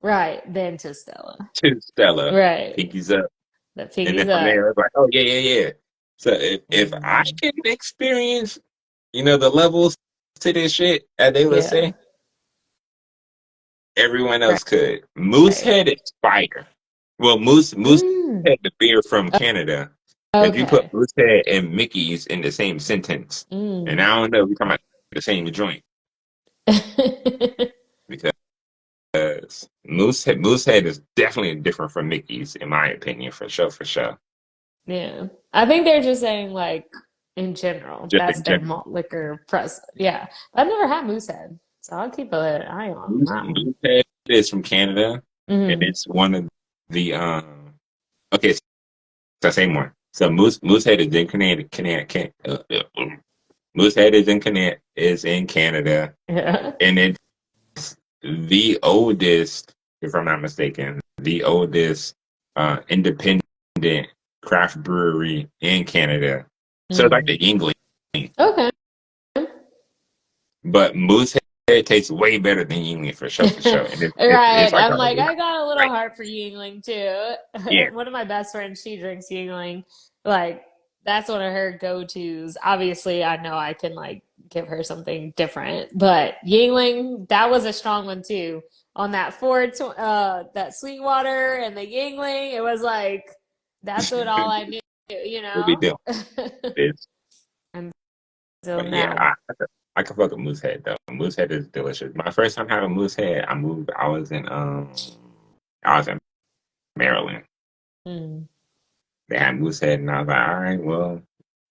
Right. Then to Stella. to Stella. Right. Pinkies up. The And then Pinkies from there, Up. it's like, oh yeah. So if I Mm, can experience, the levels to this shit, as they would yeah. say, everyone else could. Moosehead Right. is fire. Well, Moose Mm, had the beer from Canada. If you put okay. Moosehead and Mickey's in the same sentence, and Mm. I don't know, we're talking about the same joint because Moosehead is definitely different from Mickey's, in my opinion, for sure, for sure. Yeah. I think they're just saying like in general, Just that's in their general. malt liquor press. Yeah. I've never had Moosehead, so I'll keep an eye on that one. Moosehead is from Canada, and Mm. it's one of the okay, so I say more. So Moosehead is in Moosehead is in Canada, Yeah. and it's the oldest, if I'm not mistaken, the oldest independent craft brewery in Canada. So it's like Mm. the Yingling, Okay. but Moosehead tastes way better than Yingling for sure, for sure. And it's Right. like I'm a like, lot, I got a little like heart for Yingling yeah. too. One of my best friends, she drinks Yingling. Like, that's one of her go-tos. Obviously, I know I can like give her something different, but Yingling, that was a strong one too. On that that Sweetwater and the Yingling, it was like that's what all I knew, you What we know? do is, Until but yeah, now. I can fuck with Moosehead though. Moosehead is delicious. My first time having Moosehead, I was in Maryland. Mm. They had Moosehead, and I was like, all right, well,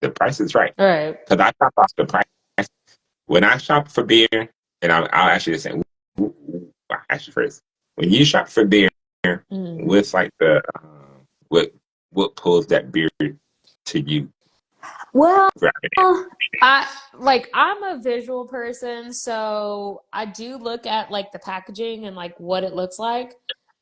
the price is right All right. because I shop off the price when I shop for beer, and I'll actually just say, actually first, when you shop for beer, Mm. what's like the what pulls that beer to you? Well, Grabbing it. I'm a visual person, so I do look at like the packaging and like what it looks like.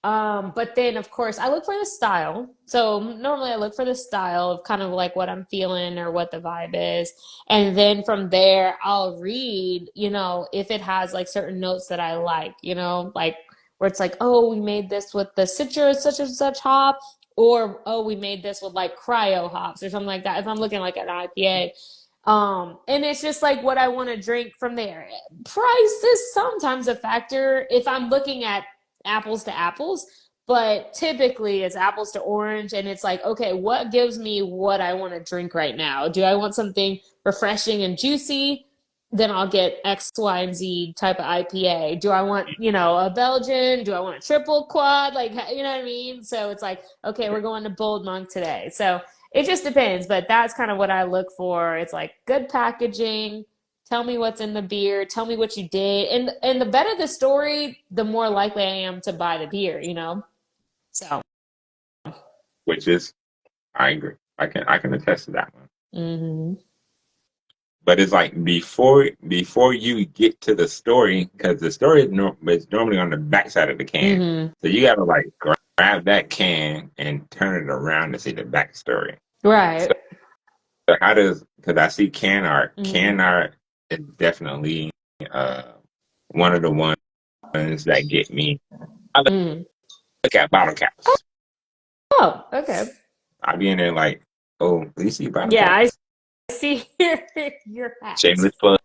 But then of course I look for the style. So normally I look for the style of kind of like what I'm feeling or what the vibe is. And then from there I'll read, if it has like certain notes that I like, like where it's like, oh, we made this with the citrus such and such hop, or oh, we made this with like cryo hops or something like that. If I'm looking like an IPA, and it's just like what I want to drink from there. Price is sometimes a factor if I'm looking at apples to apples, but typically it's apples to orange, and it's like, okay, what gives me what I want to drink right now? Do I want something refreshing and juicy? Then I'll get X, Y, and Z type of IPA. Do I want, a Belgian? Do I want a triple quad? Like, you know what I mean? So it's like, okay, we're going to Bold Monk today. So it just depends, but that's kind of what I look for. It's like good packaging. Tell me what's in the beer. Tell me what you did. And the better the story, the more likely I am to buy the beer. So, Which is, I agree. I can attest to that one. hmm But it's like before you get to the story, because the story is normally on the backside of the can. hmm So you gotta like grab that can and turn it around to see the backstory. So, Right. so how does, because I see can art. hmm Can art is definitely uh one of the ones that get me. I mm look at bottle caps. Oh, okay. I be in there like, oh, do you see bottle Yeah, I caps? see your hat. Shameless plug.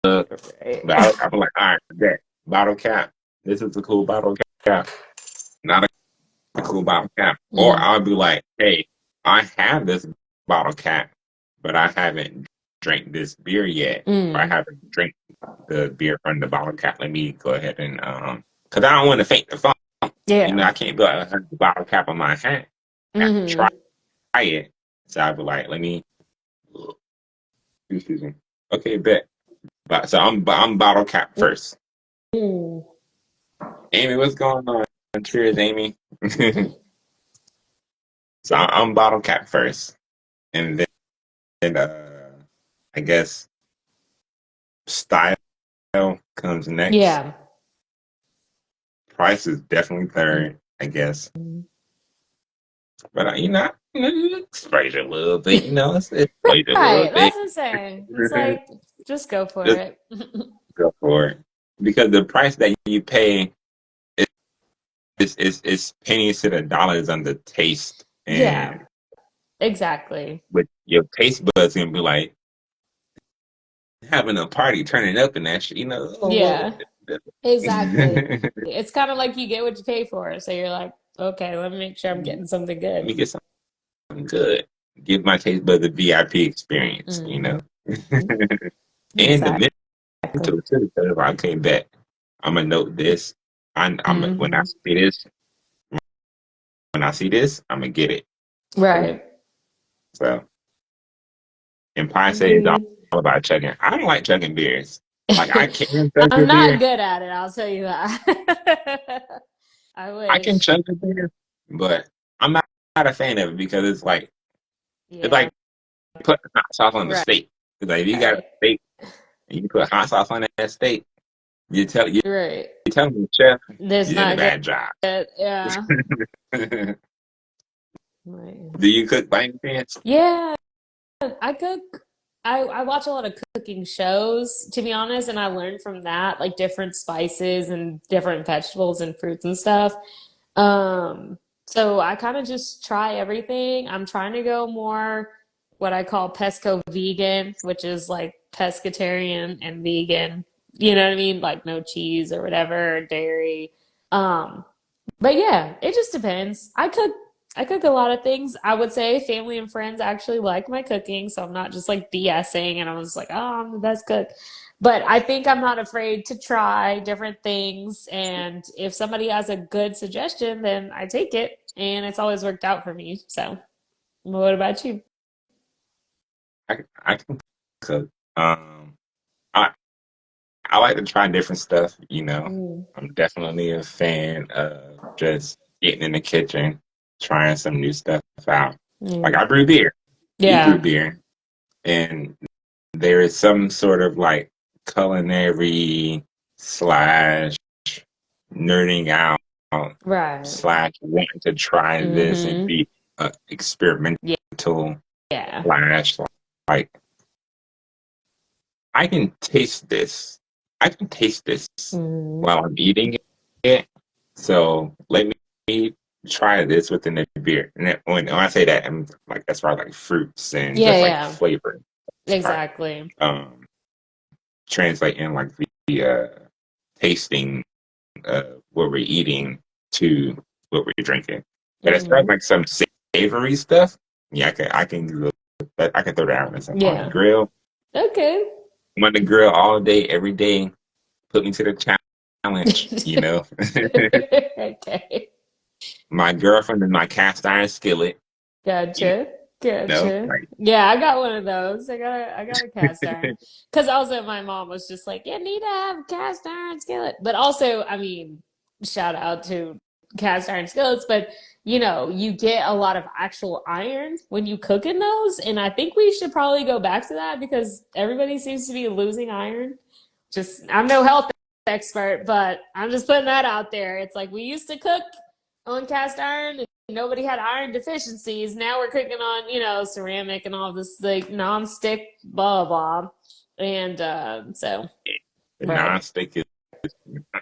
Right. But I'm like, all right, that bottle cap. This is a cool bottle cap. Not a cool bottle cap. Or Mm, I'll be like, hey, I have this bottle cap, but I haven't drank this beer yet. Or I mm. haven't drank the beer from the bottle cap. Let me go ahead and because I don't want to fake the funk. Yeah. I can't be like, I have the bottle cap on my hat. I have to try hmm it. So I'll be like, let me. Excuse me. Okay, bet. But so I'm bottle cap first. Mm. Amy, what's going on? Cheers, Amy. So I'm bottle cap first, and then I guess style comes next. Yeah. Price is definitely third, I guess. But sprayed a little bit. It's sprayed a little Right, bit. that's insane. It's like, just go for Just it. go for it because the price that you pay is pennies to the dollars on the taste, Yeah, and exactly. with your taste buds gonna be like having a party, turning up and that shit. Yeah, exactly. Let It's kind of like you get what you pay for. So you're like, okay, let me make sure I'm getting something good. me get something good. Give my taste buds a VIP experience. Hmm. And the Exactly. mental too. Because if I came back, I'm gonna note this. I'm Hmm. when I see this, I'm gonna get it. Right. So, and Pie says it's Agreed. all about chugging. I don't like chugging beers. Like I can chug a I'm not beer. good at it, I'll tell you that. I I can wish. chug a beer, but I'm not a fan of it because it's Yeah, like putting hot sauce on the right. steak. It's like if you got a steak and you put hot sauce on that steak, you're Right. telling me, chef, That's you did a not good. bad job. Yeah. Right. Do you cook by any chance? Yeah, I cook. I watch a lot of cooking shows, to be honest, and I learn from that, like different spices and different vegetables and fruits and stuff. So I kind of just try everything. I'm trying to go more what I call pesco vegan, which is like pescatarian and vegan. You know what I mean? Like no cheese or whatever, or dairy. Um, but yeah, it just depends. I cook a lot of things. I would say family and friends actually like my cooking, so I'm not just like BSing and I'm just like, oh, I'm the best cook. But I think I'm not afraid to try different things, and if somebody has a good suggestion, then I take it, and it's always worked out for me. So, what about you? I can cook. I I like to try different stuff. Mm, I'm definitely a fan of just getting in the kitchen, trying some new stuff out. Like yeah. I brew beer. You brew Yeah. beer, and there is some sort of like culinary slash nerding out Right. slash wanting to try this and Mm-hmm. be Yeah. experimental Yeah. slash like I can taste this. I can taste this Mm. while I'm eating it. So let me try this within the beer. And when I say that, I'm like as far as like fruits and Yeah, just like yeah. flavor part. Exactly. Um, translating like the tasting what we're eating to what we're drinking. But as far as Hmm. like some savory stuff, yeah, I can throw that out myself on the Yeah. grill. Okay. I'm on the grill all day, every day. Put me to the challenge. Okay. My girlfriend and my cast iron skillet, you Gotcha. Gotcha. like Yeah, I got one of those. I got a cast iron. Because also my mom was just like, you need to have a cast iron skillet. But also, I mean, shout out to cast iron skillets, but you get a lot of actual iron when you cook in those. And I think we should probably go back to that because everybody seems to be losing iron. Just, I'm no health expert, but I'm just putting that out there. It's like we used to cook on cast iron and nobody had iron deficiencies. Now we're cooking on, ceramic and all this like non-stick blah blah. And so the right. non-stick is.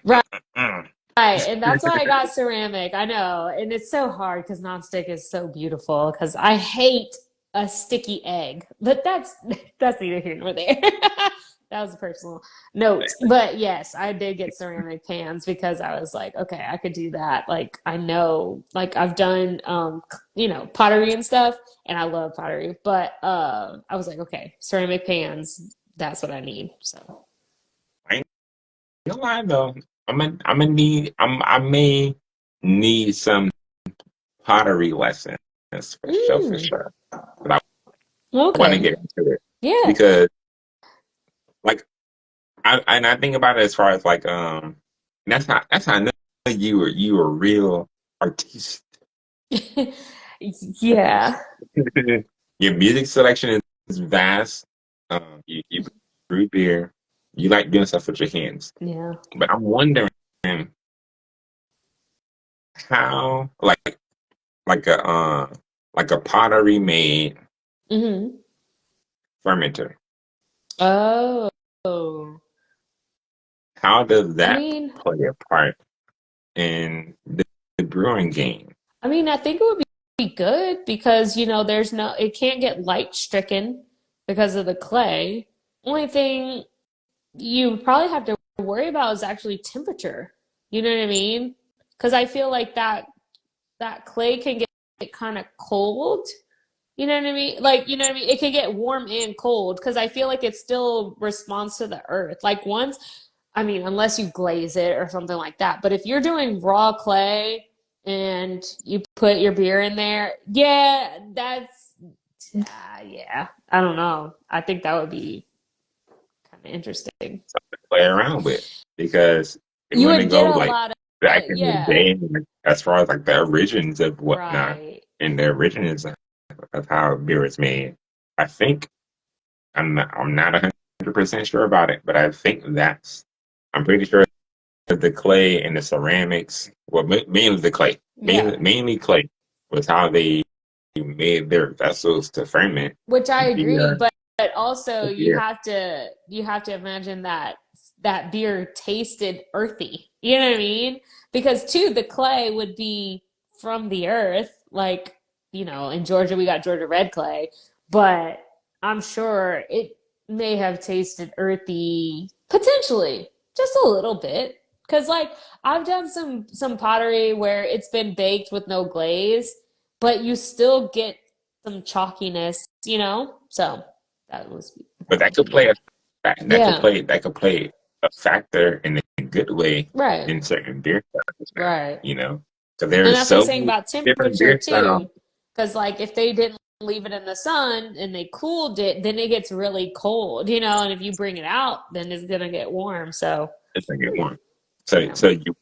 Right. Mm. Right. And that's why I got ceramic. I know. And it's so hard because non-stick is so beautiful because I hate a sticky egg. But that's neither here nor there. That was a personal note. But yes, I did get ceramic pans because I was like, okay, I could do that. Like I know, like I've done pottery and stuff, and I love pottery. But I was like, okay, ceramic pans, that's what I need. So I ain't gonna lie though. I may need some pottery lessons for sure, for mm, sure. But I want to okay. get into it Yeah. because like I think about it as far as like that's how I know you were real artiste. Yeah. Your music selection is vast. You brew beer. You like doing stuff with your hands. Yeah. But I'm wondering how like a pottery made Hmm. fermenter. Oh, How does I that mean, play a part in the brewing game? I think it would be good because, there's no, it can't get light stricken because of the clay. Only thing you probably have to worry about is actually temperature. You know what I mean? Because I feel like that clay can get kind of cold. You know what I mean? Like, you know what I mean? It can get warm and cold because I feel like it still responds to the earth. Like unless you glaze it or something like that. But if you're doing raw clay and you put your beer in there, yeah. I don't know. I think that would be kind of interesting. To play around with because You when they would get go a like lot back of, in the yeah, day, like, as far as like the origins of whatnot right. and the origins of how beer is made, I think I'm not 100% sure about it, but I think I'm pretty sure that the clay and the ceramics, well, mainly the clay, Yeah. mainly clay, was how they made their vessels to ferment Which I agree, beer. but also Beer. you have to imagine that that beer tasted earthy. You know what I mean? Because too, the clay would be from the earth, like, in Georgia we got Georgia red clay, but I'm sure it may have tasted earthy potentially, just a little bit. Because like I've done some pottery where it's been baked with no glaze, but you still get some chalkiness, So But that that would could be play it. Yeah, that could play a factor in a good way right, in certain beer styles now, right. you know? Because And there's that's what I'm so saying many about different temperature beer styles. too. Because like if they didn't leave it in the sun and they cooled it, then it gets really cold, And if you bring it out, then it's gonna get warm. So It's gonna get warm. So yeah, so you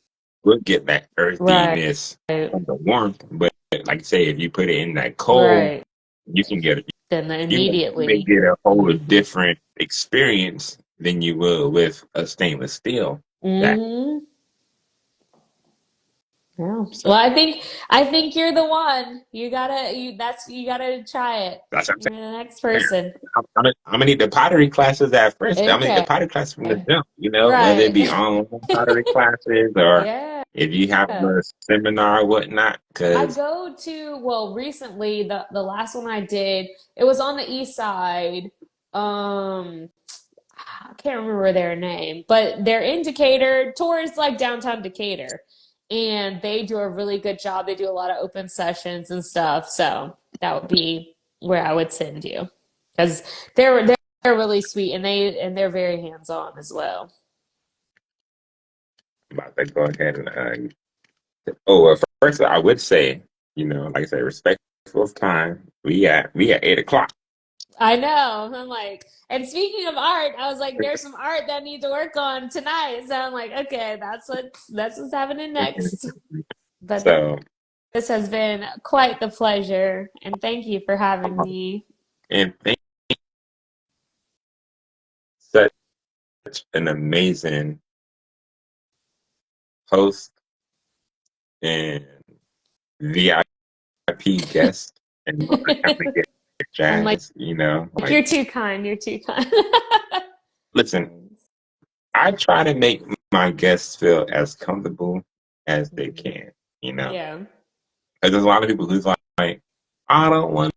would get that right, earthiness from the warmth, but like I say, if you put it in that cold, right. you can get Then you may immediately. get a whole Hmm. different experience than you will with a stainless steel back. Hmm. Yeah. So Well, I think you're the one. You gotta try it. that's what I'm You're the next person. I'm gonna need the pottery classes at first. I'm gonna need the Okay. pottery classes from the jump, whether it Right. be online pottery classes or Yeah. if you have a seminar or whatnot. I Because go to, well, recently the last one I did, it was on the east side. Um I can't remember their name, but they're in Decatur, towards like downtown Decatur. And they do a really good job. They do a lot of open sessions and stuff. So that would be where I would send you. Because they're really sweet and they're very hands-on as well. I'm about to go ahead and oh, well, first I would say, like I said, respectful of time. We at 8 o'clock. I know. I'm like, and speaking of art, I was like, there's some art that I need to work on tonight. So I'm like, okay, that's what's happening next. But So this has been quite the pleasure, and thank you for having me. and thank such an amazing host and VIP guest and Mama kind of get I'm like, jazz, you're like too kind. You're too kind. listen, I try to make my guests feel as comfortable as they can, you know. Yeah. 'Cause there's a lot of people who's like, I don't want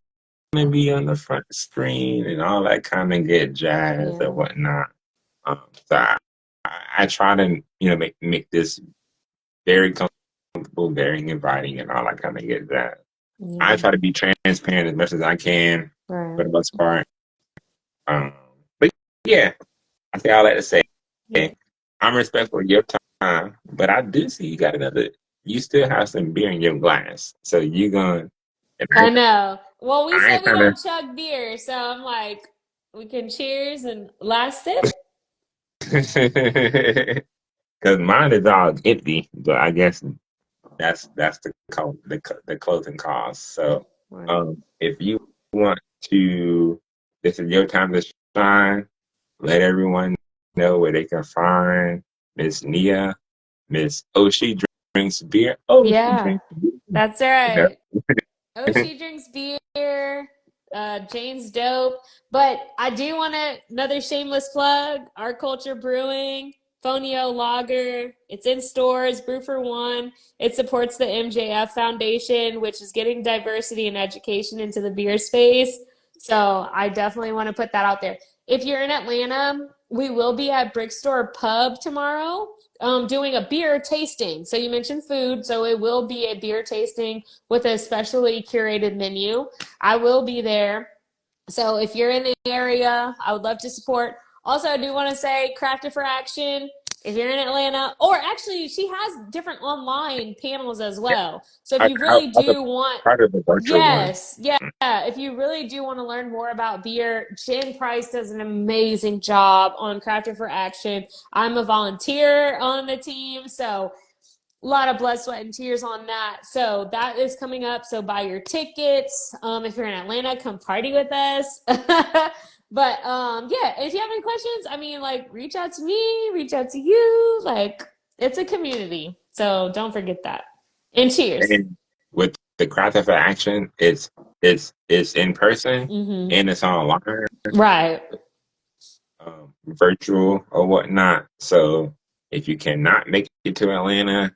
to be on the front screen and all that kind of get jazz and Yeah. whatnot. So I try to, make this very comfortable, very inviting and all that kind of get jazz. I Yeah. try to be transparent as much as I can for Right. the most part. But yeah, I think all that to say, Yeah. I'm respectful of your time, but I do see you still have some beer in your glass. So you going, and I know. Well, we I said ain't we trying don't chug beer, so I'm like, we can cheers and last sip. to, because mine is all empty, but I guess that's the closing cost. So, Right. if you want to, this is your time to shine. Let everyone know where they can find Miss Nia, Miss OhSheDrinksBeer. drinks beer. Oh, she Yeah, drinks beer. that's You know? right. Oh, she drinks beer. Jane's dope. But I do want another shameless plug. Our Culture Brewing, Fonio Lager. It's in stores, Brew for One. It supports the MJF Foundation, which is getting diversity and education into the beer space. So I definitely want to put that out there. If you're in Atlanta, we will be at Brickstore Pub tomorrow, doing a beer tasting. So you mentioned food, so it will be a beer tasting with a specially curated menu. I will be there. So if you're in the area, I would love to support. Also, I do want to say Craft It for Action. If you're in Atlanta, or actually, she has different online panels as Yeah, well. So if I, you I, really I was do want, part of the virtual one. yes, yeah, if you really do want to learn more about beer, Jen Price does an amazing job on Craft It for Action. I'm a volunteer on the team, so a lot of blood, sweat, and tears on that. So that is coming up. So buy your tickets. If you're in Atlanta, come party with us. But yeah, if you have any questions, I mean, like, reach out to me, reach out to you. Like, it's a community. So don't forget that. And cheers. And with the craft of action, it's in person Mm-hmm. and it's online, Right. virtual or whatnot. So if you cannot make it to Atlanta,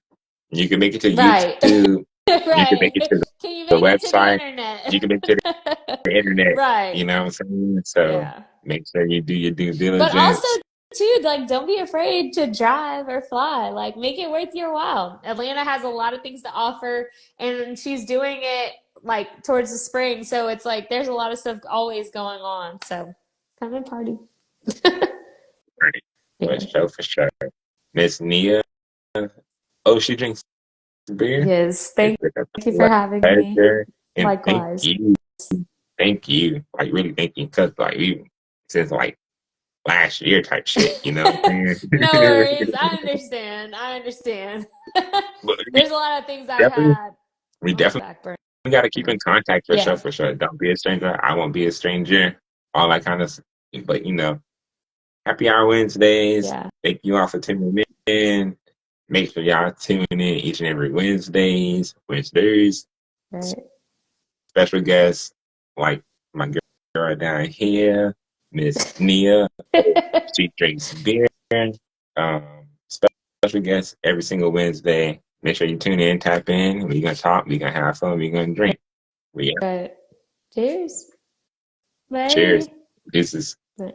you can make it to Right. YouTube. You can make Right. it to Can you the make it to the website. internet? You can make it to the internet. You Right. know what I'm saying? So Yeah. make sure you do your due But also, diligence. too, like, don't be afraid to drive or fly. Like, make it worth your while. Atlanta has a lot of things to offer, and she's doing it like towards the spring. So it's like there's a lot of stuff always going on. So come and party. Right. For Yeah. sure, for sure. Miss Nia, oh, she drinks beer. Yes. It's Thank been you a for having me. pleasure. And Likewise. thank you, like really thank you, because like we since like last year type shit, you know what I'm No saying? worries. I understand. I understand. But There's a lot of things I definitely, had we on the definitely back burner. got to keep in contact for sure, Yeah. for sure. Don't be a stranger. I won't be a stranger. All that kind of stuff. But happy hour Wednesdays. Yeah. Thank you all for tuning in. Make sure y'all tune in each and every Wednesdays, Right. special guests like my girl down here, Miss Nia. She drinks beer. Special guests every single Wednesday. Make sure you tune in, tap in. We're gonna talk. We're gonna have fun. We're gonna drink. We Right. Cheers. cheers. Bye. This is Bye.